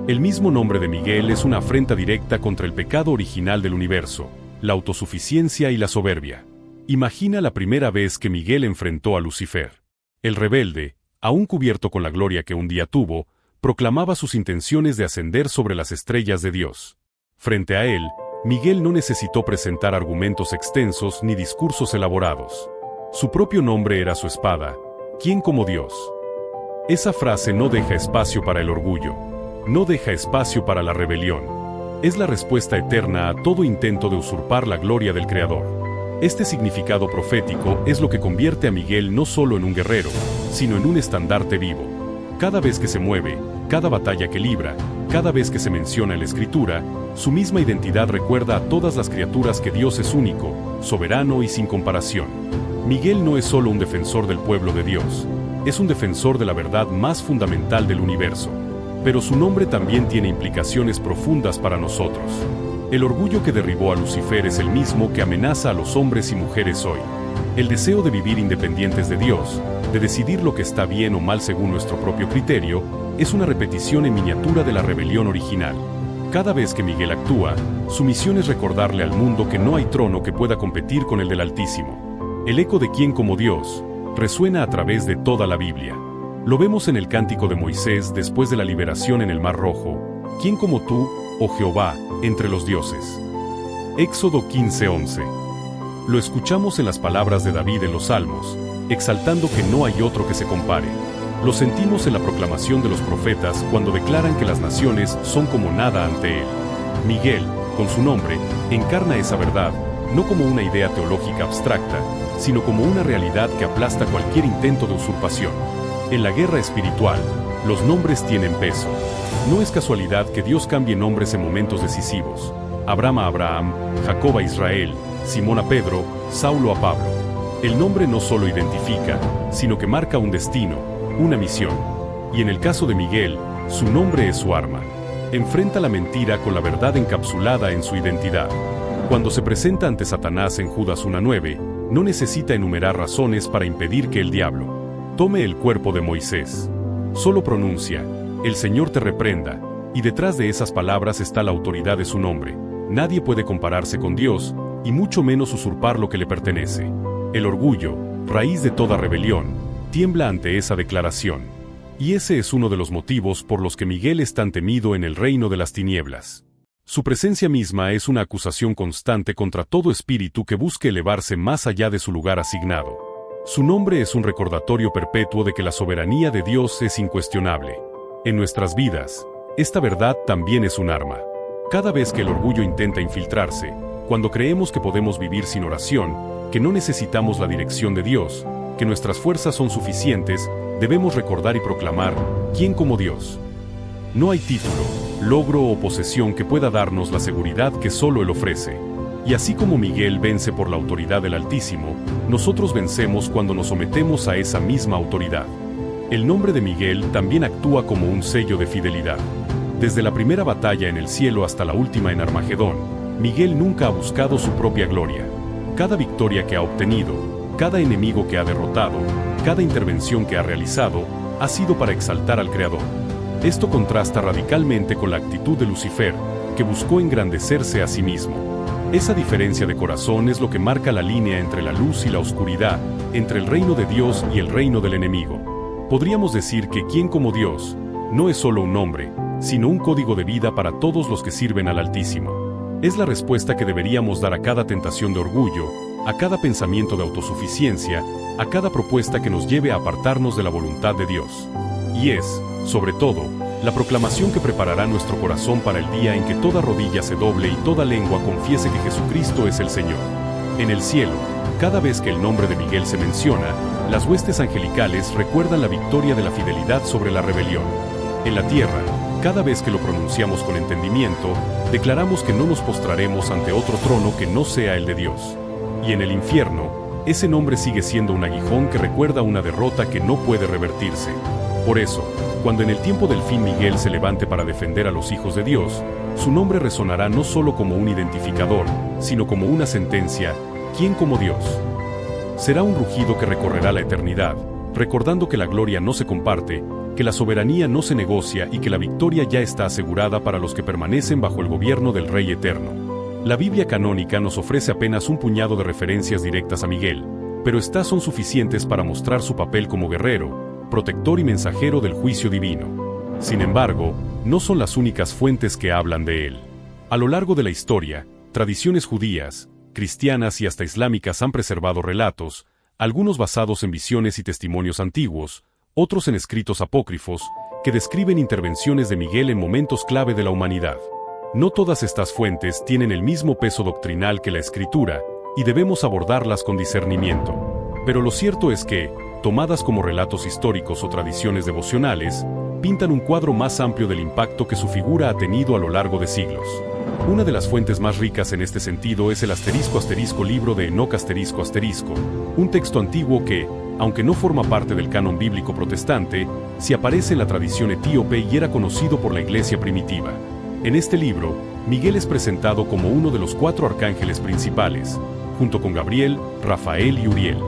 El mismo nombre de Miguel es una afrenta directa contra el pecado original del universo, la autosuficiencia y la soberbia. Imagina la primera vez que Miguel enfrentó a Lucifer. El rebelde, aún cubierto con la gloria que un día tuvo, proclamaba sus intenciones de ascender sobre las estrellas de Dios. Frente a él, Miguel no necesitó presentar argumentos extensos ni discursos elaborados. Su propio nombre era su espada: ¿quién como Dios? Esa frase no deja espacio para el orgullo. No deja espacio para la rebelión. Es la respuesta eterna a todo intento de usurpar la gloria del Creador. Este significado profético es lo que convierte a Miguel no solo en un guerrero, sino en un estandarte vivo. Cada vez que se mueve, cada batalla que libra, cada vez que se menciona en la Escritura, su misma identidad recuerda a todas las criaturas que Dios es único, soberano y sin comparación. Miguel no es solo un defensor del pueblo de Dios, es un defensor de la verdad más fundamental del universo. Pero su nombre también tiene implicaciones profundas para nosotros. El orgullo que derribó a Lucifer es el mismo que amenaza a los hombres y mujeres hoy. El deseo de vivir independientes de Dios, de decidir lo que está bien o mal según nuestro propio criterio, es una repetición en miniatura de la rebelión original. Cada vez que Miguel actúa, su misión es recordarle al mundo que no hay trono que pueda competir con el del Altísimo. El eco de quién como Dios resuena a través de toda la Biblia. Lo vemos en el cántico de Moisés después de la liberación en el Mar Rojo: ¿quién como tú, oh Jehová, entre los dioses? Éxodo 15:11. Lo escuchamos en las palabras de David en los Salmos, exaltando que no hay otro que se compare. Lo sentimos en la proclamación de los profetas cuando declaran que las naciones son como nada ante él. Miguel, con su nombre, encarna esa verdad, no como una idea teológica abstracta, sino como una realidad que aplasta cualquier intento de usurpación. En la guerra espiritual, los nombres tienen peso. No es casualidad que Dios cambie nombres en momentos decisivos: Abraham a Abraham, Jacob a Israel, Simón a Pedro, Saulo a Pablo. El nombre no solo identifica, sino que marca un destino, una misión. Y en el caso de Miguel, su nombre es su arma. Enfrenta la mentira con la verdad encapsulada en su identidad. Cuando se presenta ante Satanás en Judas 1:9, no necesita enumerar razones para impedir que el diablo tome el cuerpo de Moisés. Solo pronuncia: el Señor te reprenda, y detrás de esas palabras está la autoridad de su nombre. Nadie puede compararse con Dios, y mucho menos usurpar lo que le pertenece. El orgullo, raíz de toda rebelión, tiembla ante esa declaración. Y ese es uno de los motivos por los que Miguel es tan temido en el reino de las tinieblas. Su presencia misma es una acusación constante contra todo espíritu que busque elevarse más allá de su lugar asignado. Su nombre es un recordatorio perpetuo de que la soberanía de Dios es incuestionable. En nuestras vidas, esta verdad también es un arma. Cada vez que el orgullo intenta infiltrarse, cuando creemos que podemos vivir sin oración, que no necesitamos la dirección de Dios, que nuestras fuerzas son suficientes, debemos recordar y proclamar: ¿quién como Dios? No hay título, logro o posesión que pueda darnos la seguridad que solo Él ofrece. Y así como Miguel vence por la autoridad del Altísimo, nosotros vencemos cuando nos sometemos a esa misma autoridad. El nombre de Miguel también actúa como un sello de fidelidad. Desde la primera batalla en el cielo hasta la última en Armagedón, Miguel nunca ha buscado su propia gloria. Cada victoria que ha obtenido, cada enemigo que ha derrotado, cada intervención que ha realizado, ha sido para exaltar al Creador. Esto contrasta radicalmente con la actitud de Lucifer, que buscó engrandecerse a sí mismo. Esa diferencia de corazón es lo que marca la línea entre la luz y la oscuridad, entre el reino de Dios y el reino del enemigo. Podríamos decir que ¿quién como Dios? No es solo un nombre, sino un código de vida para todos los que sirven al Altísimo. Es la respuesta que deberíamos dar a cada tentación de orgullo, a cada pensamiento de autosuficiencia, a cada propuesta que nos lleve a apartarnos de la voluntad de Dios. Y es, sobre todo, la proclamación que preparará nuestro corazón para el día en que toda rodilla se doble y toda lengua confiese que Jesucristo es el Señor. En el cielo, cada vez que el nombre de Miguel se menciona, las huestes angelicales recuerdan la victoria de la fidelidad sobre la rebelión. En la tierra, cada vez que lo pronunciamos con entendimiento, declaramos que no nos postraremos ante otro trono que no sea el de Dios. Y en el infierno, ese nombre sigue siendo un aguijón que recuerda una derrota que no puede revertirse. Por eso, cuando en el tiempo del fin Miguel se levante para defender a los hijos de Dios, su nombre resonará no solo como un identificador, sino como una sentencia: ¿quién como Dios? Será un rugido que recorrerá la eternidad, recordando que la gloria no se comparte, que la soberanía no se negocia y que la victoria ya está asegurada para los que permanecen bajo el gobierno del Rey Eterno. La Biblia canónica nos ofrece apenas un puñado de referencias directas a Miguel, pero estas son suficientes para mostrar su papel como guerrero, protector y mensajero del juicio divino. Sin embargo, no son las únicas fuentes que hablan de él. A lo largo de la historia, tradiciones judías, cristianas y hasta islámicas han preservado relatos, algunos basados en visiones y testimonios antiguos, otros en escritos apócrifos, que describen intervenciones de Miguel en momentos clave de la humanidad. No todas estas fuentes tienen el mismo peso doctrinal que la Escritura, y debemos abordarlas con discernimiento. Pero lo cierto es que, tomadas como relatos históricos o tradiciones devocionales, pintan un cuadro más amplio del impacto que su figura ha tenido a lo largo de siglos. Una de las fuentes más ricas en este sentido es el *** libro de Enoc ***, un texto antiguo que, aunque no forma parte del canon bíblico protestante, sí aparece en la tradición etíope y era conocido por la iglesia primitiva. En este libro, Miguel es presentado como uno de los 4 arcángeles principales, junto con Gabriel, Rafael y Uriel.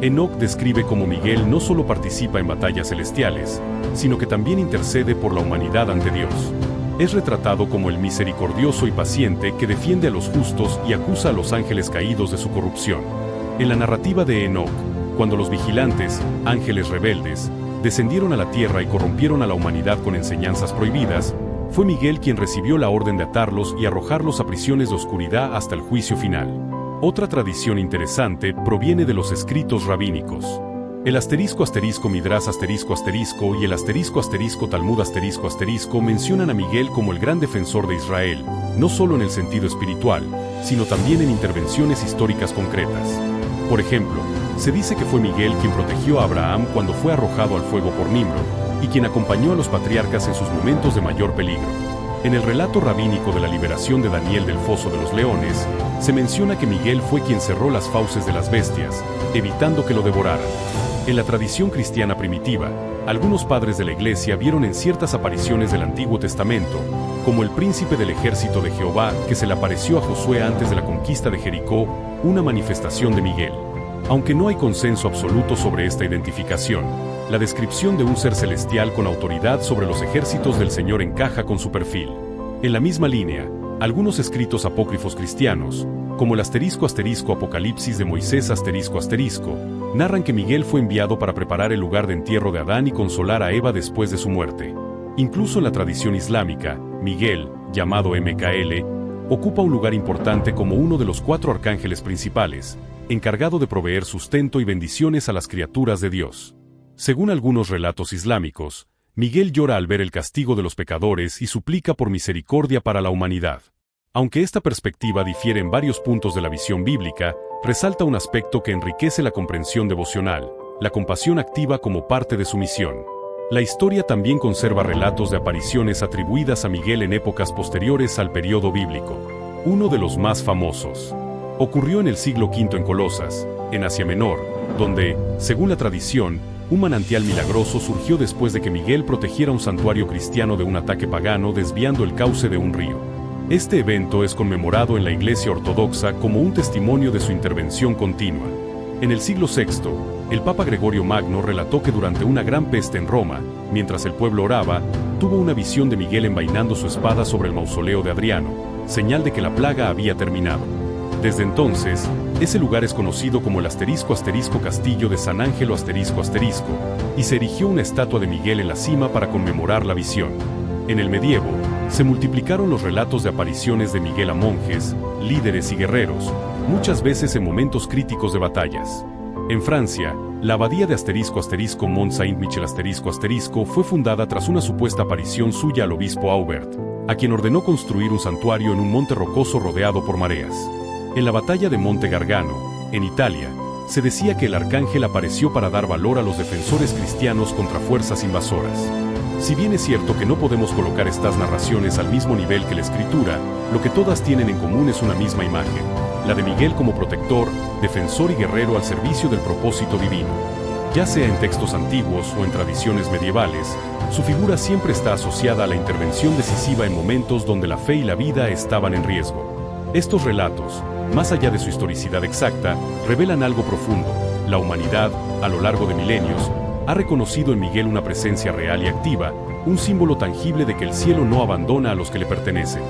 Enoc describe cómo Miguel no solo participa en batallas celestiales, sino que también intercede por la humanidad ante Dios. Es retratado como el misericordioso y paciente que defiende a los justos y acusa a los ángeles caídos de su corrupción. En la narrativa de Enoc, cuando los vigilantes, ángeles rebeldes, descendieron a la tierra y corrompieron a la humanidad con enseñanzas prohibidas, fue Miguel quien recibió la orden de atarlos y arrojarlos a prisiones de oscuridad hasta el juicio final. Otra tradición interesante proviene de los escritos rabínicos. El *** Midrash *** y el *** Talmud *** mencionan a Miguel como el gran defensor de Israel, no solo en el sentido espiritual, sino también en intervenciones históricas concretas. Por ejemplo, se dice que fue Miguel quien protegió a Abraham cuando fue arrojado al fuego por Nimrod, y quien acompañó a los patriarcas en sus momentos de mayor peligro. En el relato rabínico de la liberación de Daniel del foso de los leones, se menciona que Miguel fue quien cerró las fauces de las bestias, evitando que lo devoraran. En la tradición cristiana primitiva, algunos padres de la Iglesia vieron en ciertas apariciones del Antiguo Testamento, como el príncipe del ejército de Jehová que se le apareció a Josué antes de la conquista de Jericó, una manifestación de Miguel. Aunque no hay consenso absoluto sobre esta identificación, la descripción de un ser celestial con autoridad sobre los ejércitos del Señor encaja con su perfil. En la misma línea, algunos escritos apócrifos cristianos, como el *** Apocalipsis de Moisés ***, narran que Miguel fue enviado para preparar el lugar de entierro de Adán y consolar a Eva después de su muerte. Incluso en la tradición islámica, Miguel, llamado MKL, ocupa un lugar importante como uno de los 4 arcángeles principales, encargado de proveer sustento y bendiciones a las criaturas de Dios. Según algunos relatos islámicos, Miguel llora al ver el castigo de los pecadores y suplica por misericordia para la humanidad. Aunque esta perspectiva difiere en varios puntos de la visión bíblica, resalta un aspecto que enriquece la comprensión devocional, la compasión activa como parte de su misión. La historia también conserva relatos de apariciones atribuidas a Miguel en épocas posteriores al periodo bíblico. Uno de los más famosos ocurrió en el siglo V en Colosas, en Asia Menor, donde, según la tradición, un manantial milagroso surgió después de que Miguel protegiera un santuario cristiano de un ataque pagano desviando el cauce de un río. Este evento es conmemorado en la Iglesia Ortodoxa como un testimonio de su intervención continua. En el siglo VI, el Papa Gregorio Magno relató que durante una gran peste en Roma, mientras el pueblo oraba, tuvo una visión de Miguel envainando su espada sobre el mausoleo de Adriano, señal de que la plaga había terminado. Desde entonces, ese lugar es conocido como el *** Castillo de San Ángelo ***, y se erigió una estatua de Miguel en la cima para conmemorar la visión. En el medievo, se multiplicaron los relatos de apariciones de Miguel a monjes, líderes y guerreros, muchas veces en momentos críticos de batallas. En Francia, la abadía de *** Mont Saint-Michel *** fue fundada tras una supuesta aparición suya al obispo Aubert, a quien ordenó construir un santuario en un monte rocoso rodeado por mareas. En la batalla de Monte Gargano, en Italia, se decía que el arcángel apareció para dar valor a los defensores cristianos contra fuerzas invasoras. Si bien es cierto que no podemos colocar estas narraciones al mismo nivel que la escritura, lo que todas tienen en común es una misma imagen, la de Miguel como protector, defensor y guerrero al servicio del propósito divino. Ya sea en textos antiguos o en tradiciones medievales, su figura siempre está asociada a la intervención decisiva en momentos donde la fe y la vida estaban en riesgo. Estos relatos, más allá de su historicidad exacta, revelan algo profundo. La humanidad, a lo largo de milenios, ha reconocido en Miguel una presencia real y activa, un símbolo tangible de que el cielo no abandona a los que le pertenecen.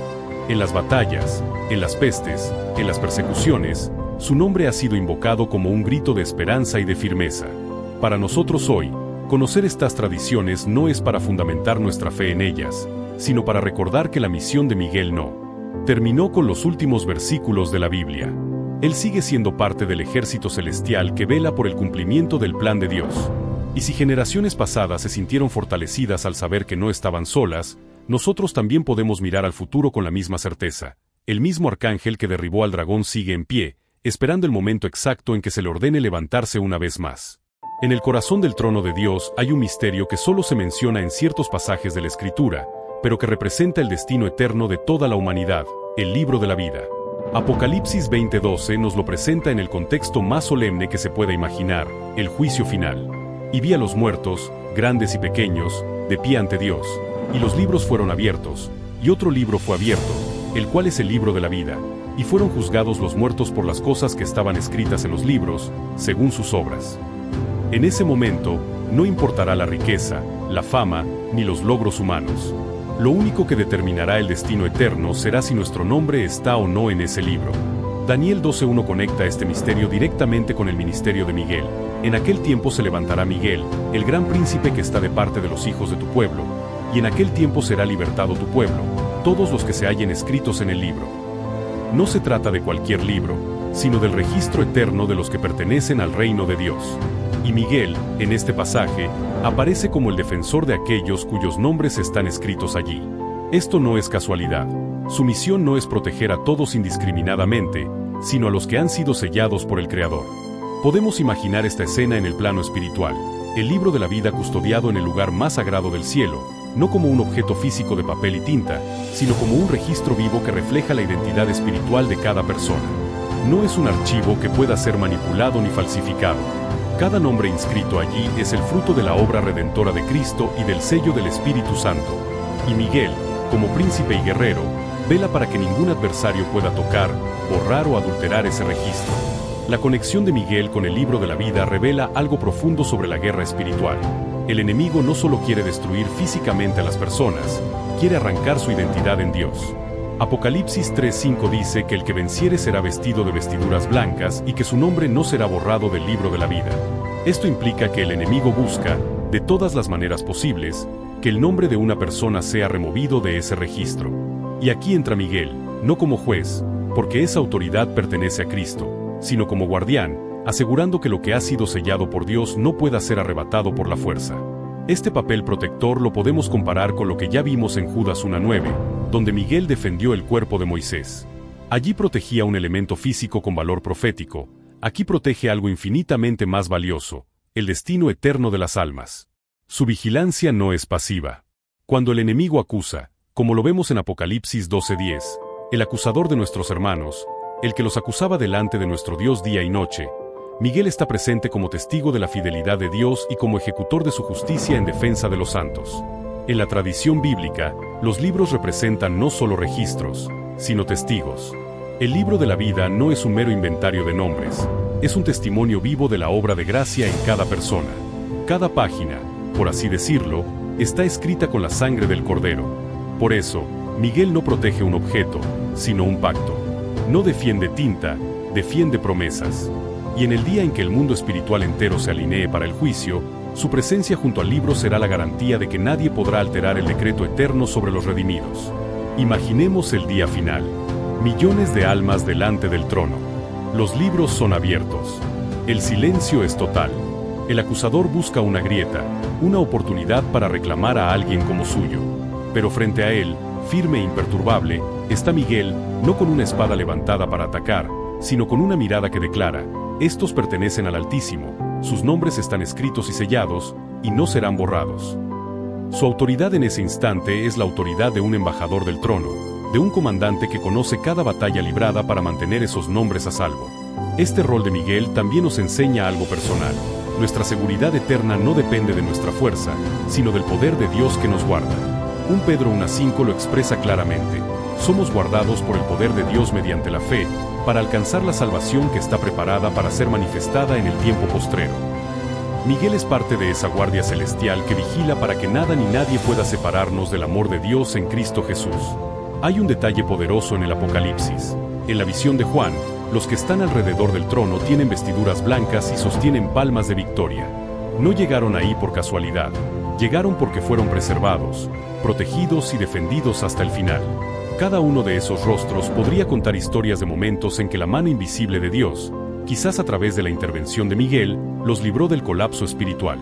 En las batallas, en las pestes, en las persecuciones, su nombre ha sido invocado como un grito de esperanza y de firmeza. Para nosotros hoy, conocer estas tradiciones no es para fundamentar nuestra fe en ellas, sino para recordar que la misión de Miguel no terminó con los últimos versículos de la Biblia. Él sigue siendo parte del ejército celestial que vela por el cumplimiento del plan de Dios. Y si generaciones pasadas se sintieron fortalecidas al saber que no estaban solas, nosotros también podemos mirar al futuro con la misma certeza. El mismo arcángel que derribó al dragón sigue en pie, esperando el momento exacto en que se le ordene levantarse una vez más. En el corazón del trono de Dios hay un misterio que solo se menciona en ciertos pasajes de la Escritura, pero que representa el destino eterno de toda la humanidad, el libro de la vida. Apocalipsis 20:12 nos lo presenta en el contexto más solemne que se pueda imaginar, el juicio final. Y vi a los muertos, grandes y pequeños, de pie ante Dios, y los libros fueron abiertos, y otro libro fue abierto, el cual es el libro de la vida, y fueron juzgados los muertos por las cosas que estaban escritas en los libros, según sus obras. En ese momento, no importará la riqueza, la fama, ni los logros humanos. Lo único que determinará el destino eterno será si nuestro nombre está o no en ese libro. Daniel 12:1 conecta este misterio directamente con el ministerio de Miguel. En aquel tiempo se levantará Miguel, el gran príncipe que está de parte de los hijos de tu pueblo, y en aquel tiempo será libertado tu pueblo, todos los que se hallen escritos en el libro. No se trata de cualquier libro, sino del registro eterno de los que pertenecen al reino de Dios. Y Miguel, en este pasaje, aparece como el defensor de aquellos cuyos nombres están escritos allí. Esto no es casualidad. Su misión no es proteger a todos indiscriminadamente, sino a los que han sido sellados por el Creador. Podemos imaginar esta escena en el plano espiritual, el libro de la vida custodiado en el lugar más sagrado del cielo, no como un objeto físico de papel y tinta, sino como un registro vivo que refleja la identidad espiritual de cada persona. No es un archivo que pueda ser manipulado ni falsificado. Cada nombre inscrito allí es el fruto de la obra redentora de Cristo y del sello del Espíritu Santo. Y Miguel, como príncipe y guerrero, vela para que ningún adversario pueda tocar, borrar o adulterar ese registro. La conexión de Miguel con el libro de la vida revela algo profundo sobre la guerra espiritual. El enemigo no solo quiere destruir físicamente a las personas, quiere arrancar su identidad en Dios. Apocalipsis 3:5 dice que el que venciere será vestido de vestiduras blancas y que su nombre no será borrado del libro de la vida. Esto implica que el enemigo busca, de todas las maneras posibles, que el nombre de una persona sea removido de ese registro. Y aquí entra Miguel, no como juez, porque esa autoridad pertenece a Cristo, sino como guardián, asegurando que lo que ha sido sellado por Dios no pueda ser arrebatado por la fuerza. Este papel protector lo podemos comparar con lo que ya vimos en Judas 1:9, donde Miguel defendió el cuerpo de Moisés. Allí protegía un elemento físico con valor profético, aquí protege algo infinitamente más valioso, el destino eterno de las almas. Su vigilancia no es pasiva. Cuando el enemigo acusa, como lo vemos en Apocalipsis 12:10, el acusador de nuestros hermanos, el que los acusaba delante de nuestro Dios día y noche, Miguel está presente como testigo de la fidelidad de Dios y como ejecutor de su justicia en defensa de los santos. En la tradición bíblica, los libros representan no solo registros, sino testigos. El libro de la vida no es un mero inventario de nombres, es un testimonio vivo de la obra de gracia en cada persona. Cada página, por así decirlo, está escrita con la sangre del Cordero. Por eso, Miguel no protege un objeto, sino un pacto. No defiende tinta, defiende promesas. Y en el día en que el mundo espiritual entero se alinee para el juicio, su presencia junto al libro será la garantía de que nadie podrá alterar el decreto eterno sobre los redimidos. Imaginemos el día final. Millones de almas delante del trono. Los libros son abiertos. El silencio es total. El acusador busca una grieta, una oportunidad para reclamar a alguien como suyo. Pero frente a él, firme e imperturbable, está Miguel, no con una espada levantada para atacar, sino con una mirada que declara: estos pertenecen al Altísimo, sus nombres están escritos y sellados, y no serán borrados. Su autoridad en ese instante es la autoridad de un embajador del trono, de un comandante que conoce cada batalla librada para mantener esos nombres a salvo. Este rol de Miguel también nos enseña algo personal. Nuestra seguridad eterna no depende de nuestra fuerza, sino del poder de Dios que nos guarda. 1 Pedro 1:5 lo expresa claramente: somos guardados por el poder de Dios mediante la fe, para alcanzar la salvación que está preparada para ser manifestada en el tiempo postrero. Miguel es parte de esa guardia celestial que vigila para que nada ni nadie pueda separarnos del amor de Dios en Cristo Jesús. Hay un detalle poderoso en el Apocalipsis. En la visión de Juan, los que están alrededor del trono tienen vestiduras blancas y sostienen palmas de victoria. No llegaron ahí por casualidad, llegaron porque fueron preservados, protegidos y defendidos hasta el final. Cada uno de esos rostros podría contar historias de momentos en que la mano invisible de Dios, quizás a través de la intervención de Miguel, los libró del colapso espiritual.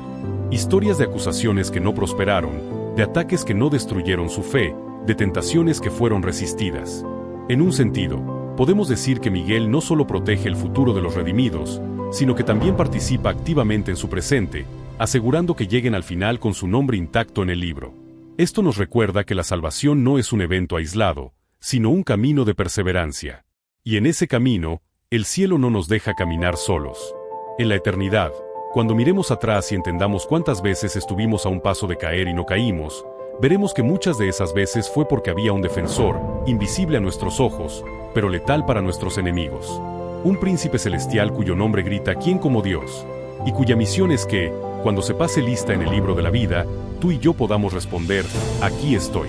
Historias de acusaciones que no prosperaron, de ataques que no destruyeron su fe, de tentaciones que fueron resistidas. En un sentido, podemos decir que Miguel no solo protege el futuro de los redimidos, sino que también participa activamente en su presente, asegurando que lleguen al final con su nombre intacto en el libro. Esto nos recuerda que la salvación no es un evento aislado, sino un camino de perseverancia. Y en ese camino, el cielo no nos deja caminar solos. En la eternidad, cuando miremos atrás y entendamos cuántas veces estuvimos a un paso de caer y no caímos, veremos que muchas de esas veces fue porque había un defensor, invisible a nuestros ojos, pero letal para nuestros enemigos. Un príncipe celestial cuyo nombre grita «¿Quién como Dios?», y cuya misión es que, cuando se pase lista en el libro de la vida, tú y yo podamos responder «Aquí estoy».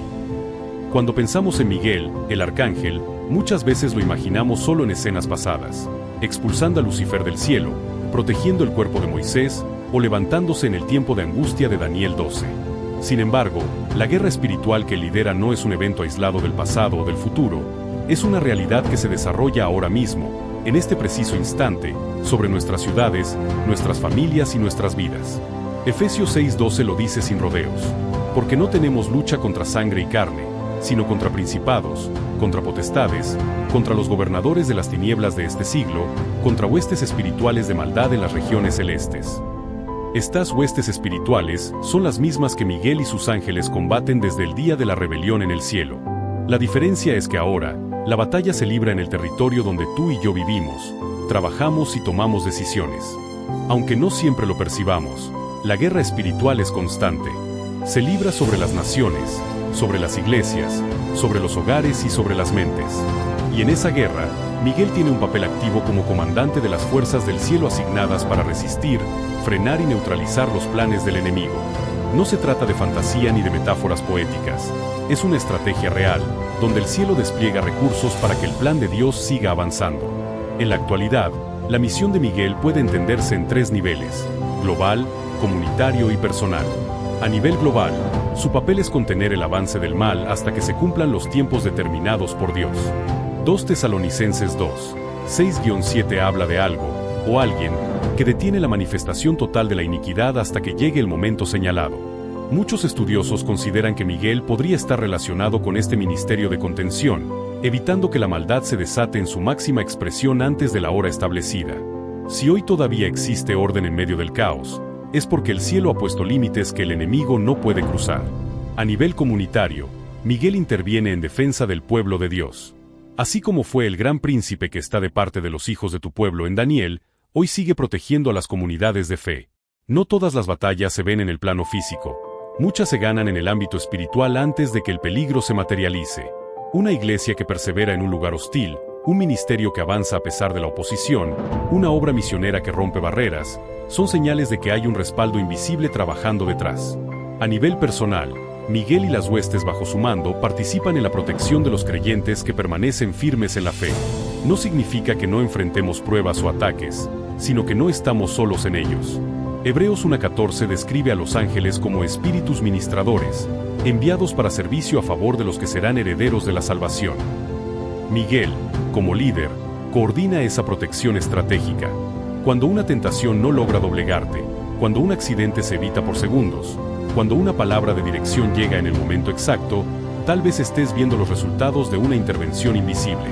Cuando pensamos en Miguel, el arcángel, muchas veces lo imaginamos solo en escenas pasadas, expulsando a Lucifer del cielo, protegiendo el cuerpo de Moisés, o levantándose en el tiempo de angustia de Daniel 12. Sin embargo, la guerra espiritual que lidera no es un evento aislado del pasado o del futuro, es una realidad que se desarrolla ahora mismo, en este preciso instante, sobre nuestras ciudades, nuestras familias y nuestras vidas. Efesios 6:12 lo dice sin rodeos, porque no tenemos lucha contra sangre y carne, sino contra principados, contra potestades, contra los gobernadores de las tinieblas de este siglo, contra huestes espirituales de maldad en las regiones celestes. Estas huestes espirituales son las mismas que Miguel y sus ángeles combaten desde el día de la rebelión en el cielo. La diferencia es que ahora, la batalla se libra en el territorio donde tú y yo vivimos, trabajamos y tomamos decisiones. Aunque no siempre lo percibamos, la guerra espiritual es constante. Se libra sobre las naciones, sobre las iglesias, sobre los hogares y sobre las mentes. Y en esa guerra, Miguel tiene un papel activo como comandante de las fuerzas del cielo asignadas para resistir, frenar y neutralizar los planes del enemigo. No se trata de fantasía ni de metáforas poéticas. Es una estrategia real, donde el cielo despliega recursos para que el plan de Dios siga avanzando. En la actualidad, la misión de Miguel puede entenderse en 3 niveles: global, comunitario y personal. A nivel global, su papel es contener el avance del mal hasta que se cumplan los tiempos determinados por Dios. 2 Tesalonicenses 2, 6-7 habla de algo, o alguien, que detiene la manifestación total de la iniquidad hasta que llegue el momento señalado. Muchos estudiosos consideran que Miguel podría estar relacionado con este ministerio de contención, evitando que la maldad se desate en su máxima expresión antes de la hora establecida. Si hoy todavía existe orden en medio del caos, es porque el cielo ha puesto límites que el enemigo no puede cruzar. A nivel comunitario, Miguel interviene en defensa del pueblo de Dios. Así como fue el gran príncipe que está de parte de los hijos de tu pueblo en Daniel, hoy sigue protegiendo a las comunidades de fe. No todas las batallas se ven en el plano físico. Muchas se ganan en el ámbito espiritual antes de que el peligro se materialice. Una iglesia que persevera en un lugar hostil, un ministerio que avanza a pesar de la oposición, una obra misionera que rompe barreras, son señales de que hay un respaldo invisible trabajando detrás. A nivel personal, Miguel y las huestes bajo su mando participan en la protección de los creyentes que permanecen firmes en la fe. No significa que no enfrentemos pruebas o ataques, sino que no estamos solos en ellos. Hebreos 1:14 describe a los ángeles como espíritus ministradores, enviados para servicio a favor de los que serán herederos de la salvación. Miguel, como líder, coordina esa protección estratégica. Cuando una tentación no logra doblegarte, cuando un accidente se evita por segundos, cuando una palabra de dirección llega en el momento exacto, tal vez estés viendo los resultados de una intervención invisible.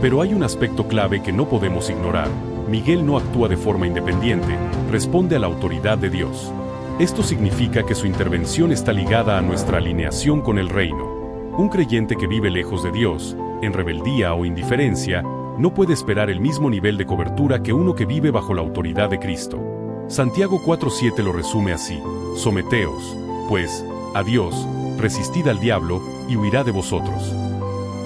Pero hay un aspecto clave que no podemos ignorar. Miguel no actúa de forma independiente, responde a la autoridad de Dios. Esto significa que su intervención está ligada a nuestra alineación con el reino. Un creyente que vive lejos de Dios, en rebeldía o indiferencia, no puede esperar el mismo nivel de cobertura que uno que vive bajo la autoridad de Cristo. Santiago 4:7 lo resume así: someteos, pues, a Dios, resistid al diablo, y huirá de vosotros.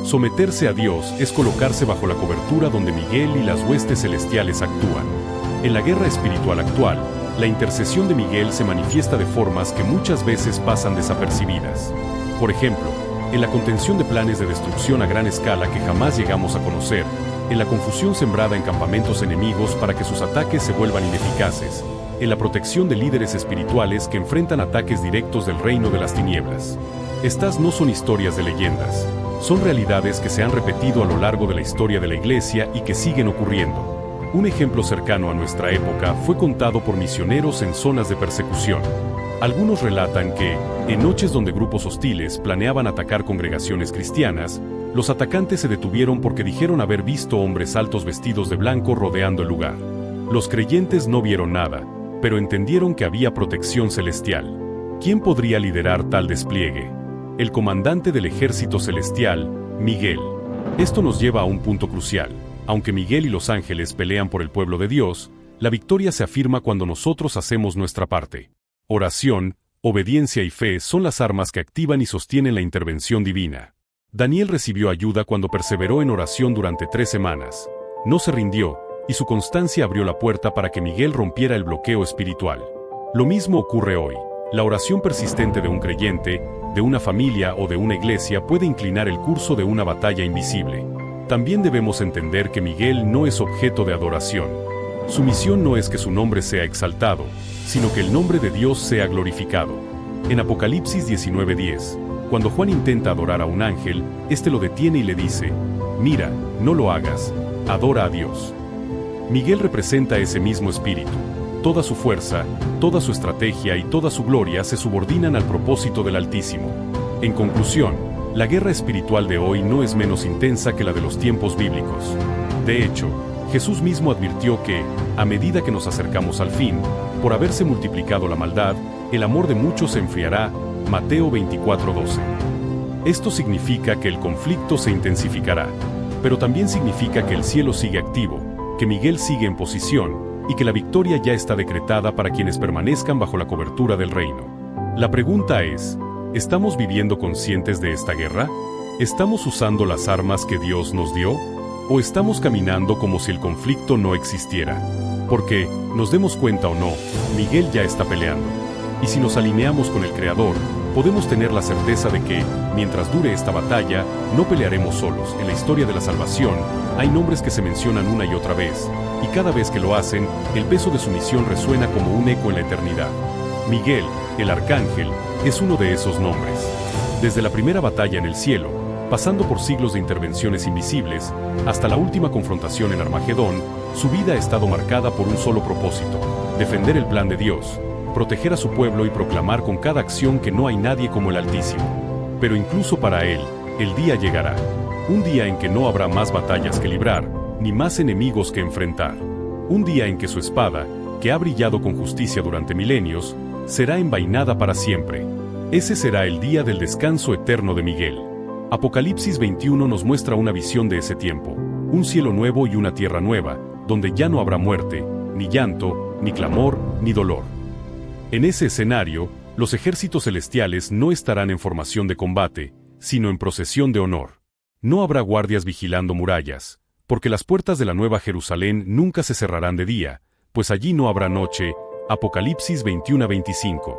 Someterse a Dios es colocarse bajo la cobertura donde Miguel y las huestes celestiales actúan. En la guerra espiritual actual, la intercesión de Miguel se manifiesta de formas que muchas veces pasan desapercibidas. Por ejemplo, en la contención de planes de destrucción a gran escala que jamás llegamos a conocer, en la confusión sembrada en campamentos enemigos para que sus ataques se vuelvan ineficaces, en la protección de líderes espirituales que enfrentan ataques directos del reino de las tinieblas. Estas no son historias de leyendas, son realidades que se han repetido a lo largo de la historia de la Iglesia y que siguen ocurriendo. Un ejemplo cercano a nuestra época fue contado por misioneros en zonas de persecución. Algunos relatan que, en noches donde grupos hostiles planeaban atacar congregaciones cristianas, los atacantes se detuvieron porque dijeron haber visto hombres altos vestidos de blanco rodeando el lugar. Los creyentes no vieron nada, pero entendieron que había protección celestial. ¿Quién podría liderar tal despliegue? El comandante del ejército celestial, Miguel. Esto nos lleva a un punto crucial. Aunque Miguel y los ángeles pelean por el pueblo de Dios, la victoria se afirma cuando nosotros hacemos nuestra parte. Oración, obediencia y fe son las armas que activan y sostienen la intervención divina. Daniel recibió ayuda cuando perseveró en oración durante 3 semanas. No se rindió, y su constancia abrió la puerta para que Miguel rompiera el bloqueo espiritual. Lo mismo ocurre hoy. La oración persistente de un creyente de una familia o de una iglesia puede inclinar el curso de una batalla invisible. También debemos entender que Miguel no es objeto de adoración. Su misión no es que su nombre sea exaltado, sino que el nombre de Dios sea glorificado. En Apocalipsis 19:10, cuando Juan intenta adorar a un ángel, éste lo detiene y le dice: «Mira, no lo hagas, adora a Dios». Miguel representa ese mismo espíritu. Toda su fuerza, toda su estrategia y toda su gloria se subordinan al propósito del Altísimo. En conclusión, la guerra espiritual de hoy no es menos intensa que la de los tiempos bíblicos. De hecho, Jesús mismo advirtió que, a medida que nos acercamos al fin, por haberse multiplicado la maldad, el amor de muchos se enfriará. Mateo 24:12. Esto significa que el conflicto se intensificará, pero también significa que el cielo sigue activo, que Miguel sigue en posición, y que la victoria ya está decretada para quienes permanezcan bajo la cobertura del reino. La pregunta es, ¿estamos viviendo conscientes de esta guerra? ¿Estamos usando las armas que Dios nos dio? ¿O estamos caminando como si el conflicto no existiera? Porque, nos demos cuenta o no, Miguel ya está peleando. Y si nos alineamos con el Creador, podemos tener la certeza de que, mientras dure esta batalla, no pelearemos solos. En la historia de la salvación, hay nombres que se mencionan una y otra vez, y cada vez que lo hacen, el peso de su misión resuena como un eco en la eternidad. Miguel, el arcángel, es uno de esos nombres. Desde la primera batalla en el cielo, pasando por siglos de intervenciones invisibles, hasta la última confrontación en Armagedón, su vida ha estado marcada por un solo propósito: defender el plan de Dios, proteger a su pueblo y proclamar con cada acción que no hay nadie como el Altísimo. Pero incluso para él, el día llegará. Un día en que no habrá más batallas que librar, ni más enemigos que enfrentar. Un día en que su espada, que ha brillado con justicia durante milenios, será envainada para siempre. Ese será el día del descanso eterno de Miguel. Apocalipsis 21 nos muestra una visión de ese tiempo: un cielo nuevo y una tierra nueva, donde ya no habrá muerte, ni llanto, ni clamor, ni dolor. En ese escenario, los ejércitos celestiales no estarán en formación de combate, sino en procesión de honor. No habrá guardias vigilando murallas, porque las puertas de la Nueva Jerusalén nunca se cerrarán de día, pues allí no habrá noche. Apocalipsis 21:25.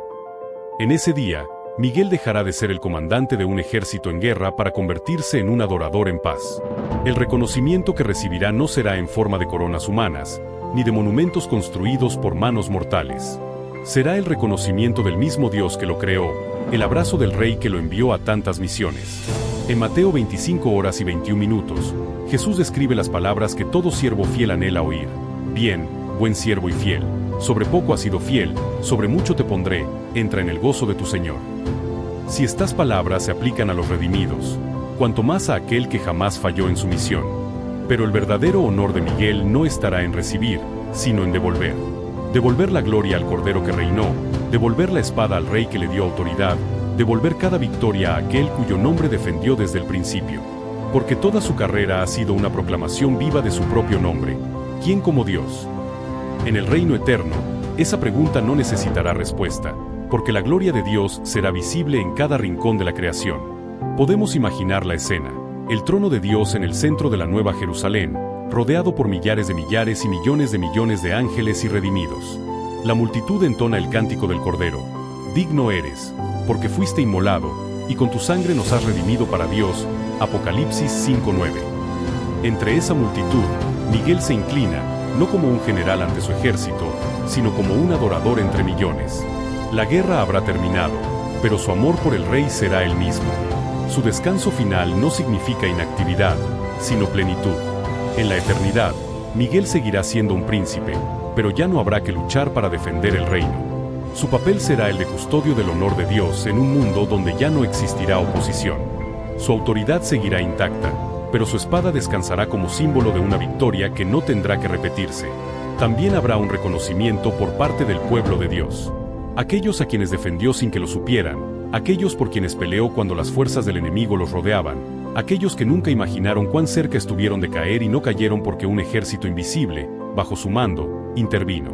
En ese día, Miguel dejará de ser el comandante de un ejército en guerra para convertirse en un adorador en paz. El reconocimiento que recibirá no será en forma de coronas humanas, ni de monumentos construidos por manos mortales. Será el reconocimiento del mismo Dios que lo creó, el abrazo del Rey que lo envió a tantas misiones. En Mateo 25:21, Jesús describe las palabras que todo siervo fiel anhela oír: «Bien, buen siervo y fiel, sobre poco has sido fiel, sobre mucho te pondré, entra en el gozo de tu Señor». Si estas palabras se aplican a los redimidos, cuanto más a aquel que jamás falló en su misión. Pero el verdadero honor de Miguel no estará en recibir, sino en devolver. Devolver la gloria al Cordero que reinó, devolver la espada al Rey que le dio autoridad, devolver cada victoria a aquel cuyo nombre defendió desde el principio. Porque toda su carrera ha sido una proclamación viva de su propio nombre: ¿quién como Dios? En el reino eterno, esa pregunta no necesitará respuesta, porque la gloria de Dios será visible en cada rincón de la creación. Podemos imaginar la escena: el trono de Dios en el centro de la Nueva Jerusalén, rodeado por millares y millones de ángeles y redimidos. La multitud entona el cántico del Cordero: «Digno eres, porque fuiste inmolado, y con tu sangre nos has redimido para Dios». Apocalipsis 5:9. Entre esa multitud, Miguel se inclina, no como un general ante su ejército, sino como un adorador entre millones. La guerra habrá terminado, pero su amor por el Rey será el mismo. Su descanso final no significa inactividad, sino plenitud. En la eternidad, Miguel seguirá siendo un príncipe, pero ya no habrá que luchar para defender el reino. Su papel será el de custodio del honor de Dios en un mundo donde ya no existirá oposición. Su autoridad seguirá intacta, pero su espada descansará como símbolo de una victoria que no tendrá que repetirse. También habrá un reconocimiento por parte del pueblo de Dios. Aquellos a quienes defendió sin que lo supieran, aquellos por quienes peleó cuando las fuerzas del enemigo los rodeaban, aquellos que nunca imaginaron cuán cerca estuvieron de caer y no cayeron porque un ejército invisible, bajo su mando, intervino.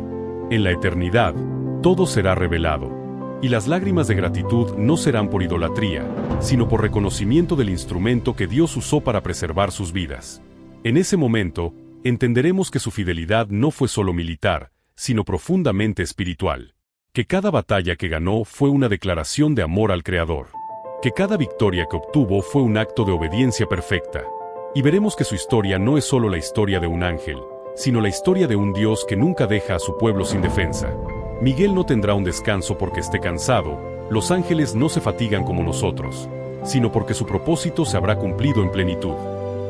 En la eternidad, todo será revelado. Y las lágrimas de gratitud no serán por idolatría, sino por reconocimiento del instrumento que Dios usó para preservar sus vidas. En ese momento, entenderemos que su fidelidad no fue solo militar, sino profundamente espiritual. Que cada batalla que ganó fue una declaración de amor al Creador. que cada victoria que obtuvo fue un acto de obediencia perfecta. Y veremos que su historia no es solo la historia de un ángel, sino la historia de un Dios que nunca deja a su pueblo sin defensa. Miguel no tendrá un descanso porque esté cansado, los ángeles no se fatigan como nosotros, sino porque su propósito se habrá cumplido en plenitud.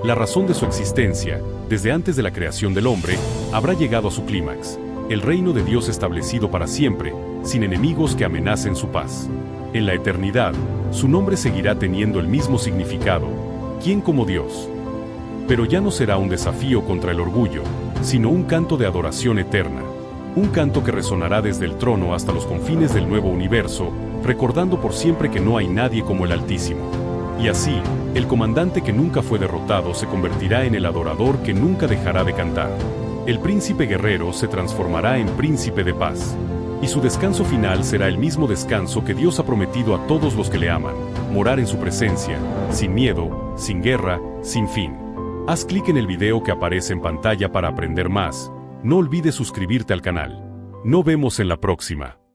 La razón de su existencia, desde antes de la creación del hombre, habrá llegado a su clímax, el reino de Dios establecido para siempre, sin enemigos que amenacen su paz. En la eternidad, su nombre seguirá teniendo el mismo significado, ¿quién como Dios? Pero ya no será un desafío contra el orgullo, sino un canto de adoración eterna. Un canto que resonará desde el trono hasta los confines del nuevo universo, recordando por siempre que no hay nadie como el Altísimo. Y así, el comandante que nunca fue derrotado se convertirá en el adorador que nunca dejará de cantar. El príncipe guerrero se transformará en príncipe de paz. Y su descanso final será el mismo descanso que Dios ha prometido a todos los que le aman, morar en su presencia, sin miedo, sin guerra, sin fin. Haz clic en el video que aparece en pantalla para aprender más. No olvides suscribirte al canal. Nos vemos en la próxima.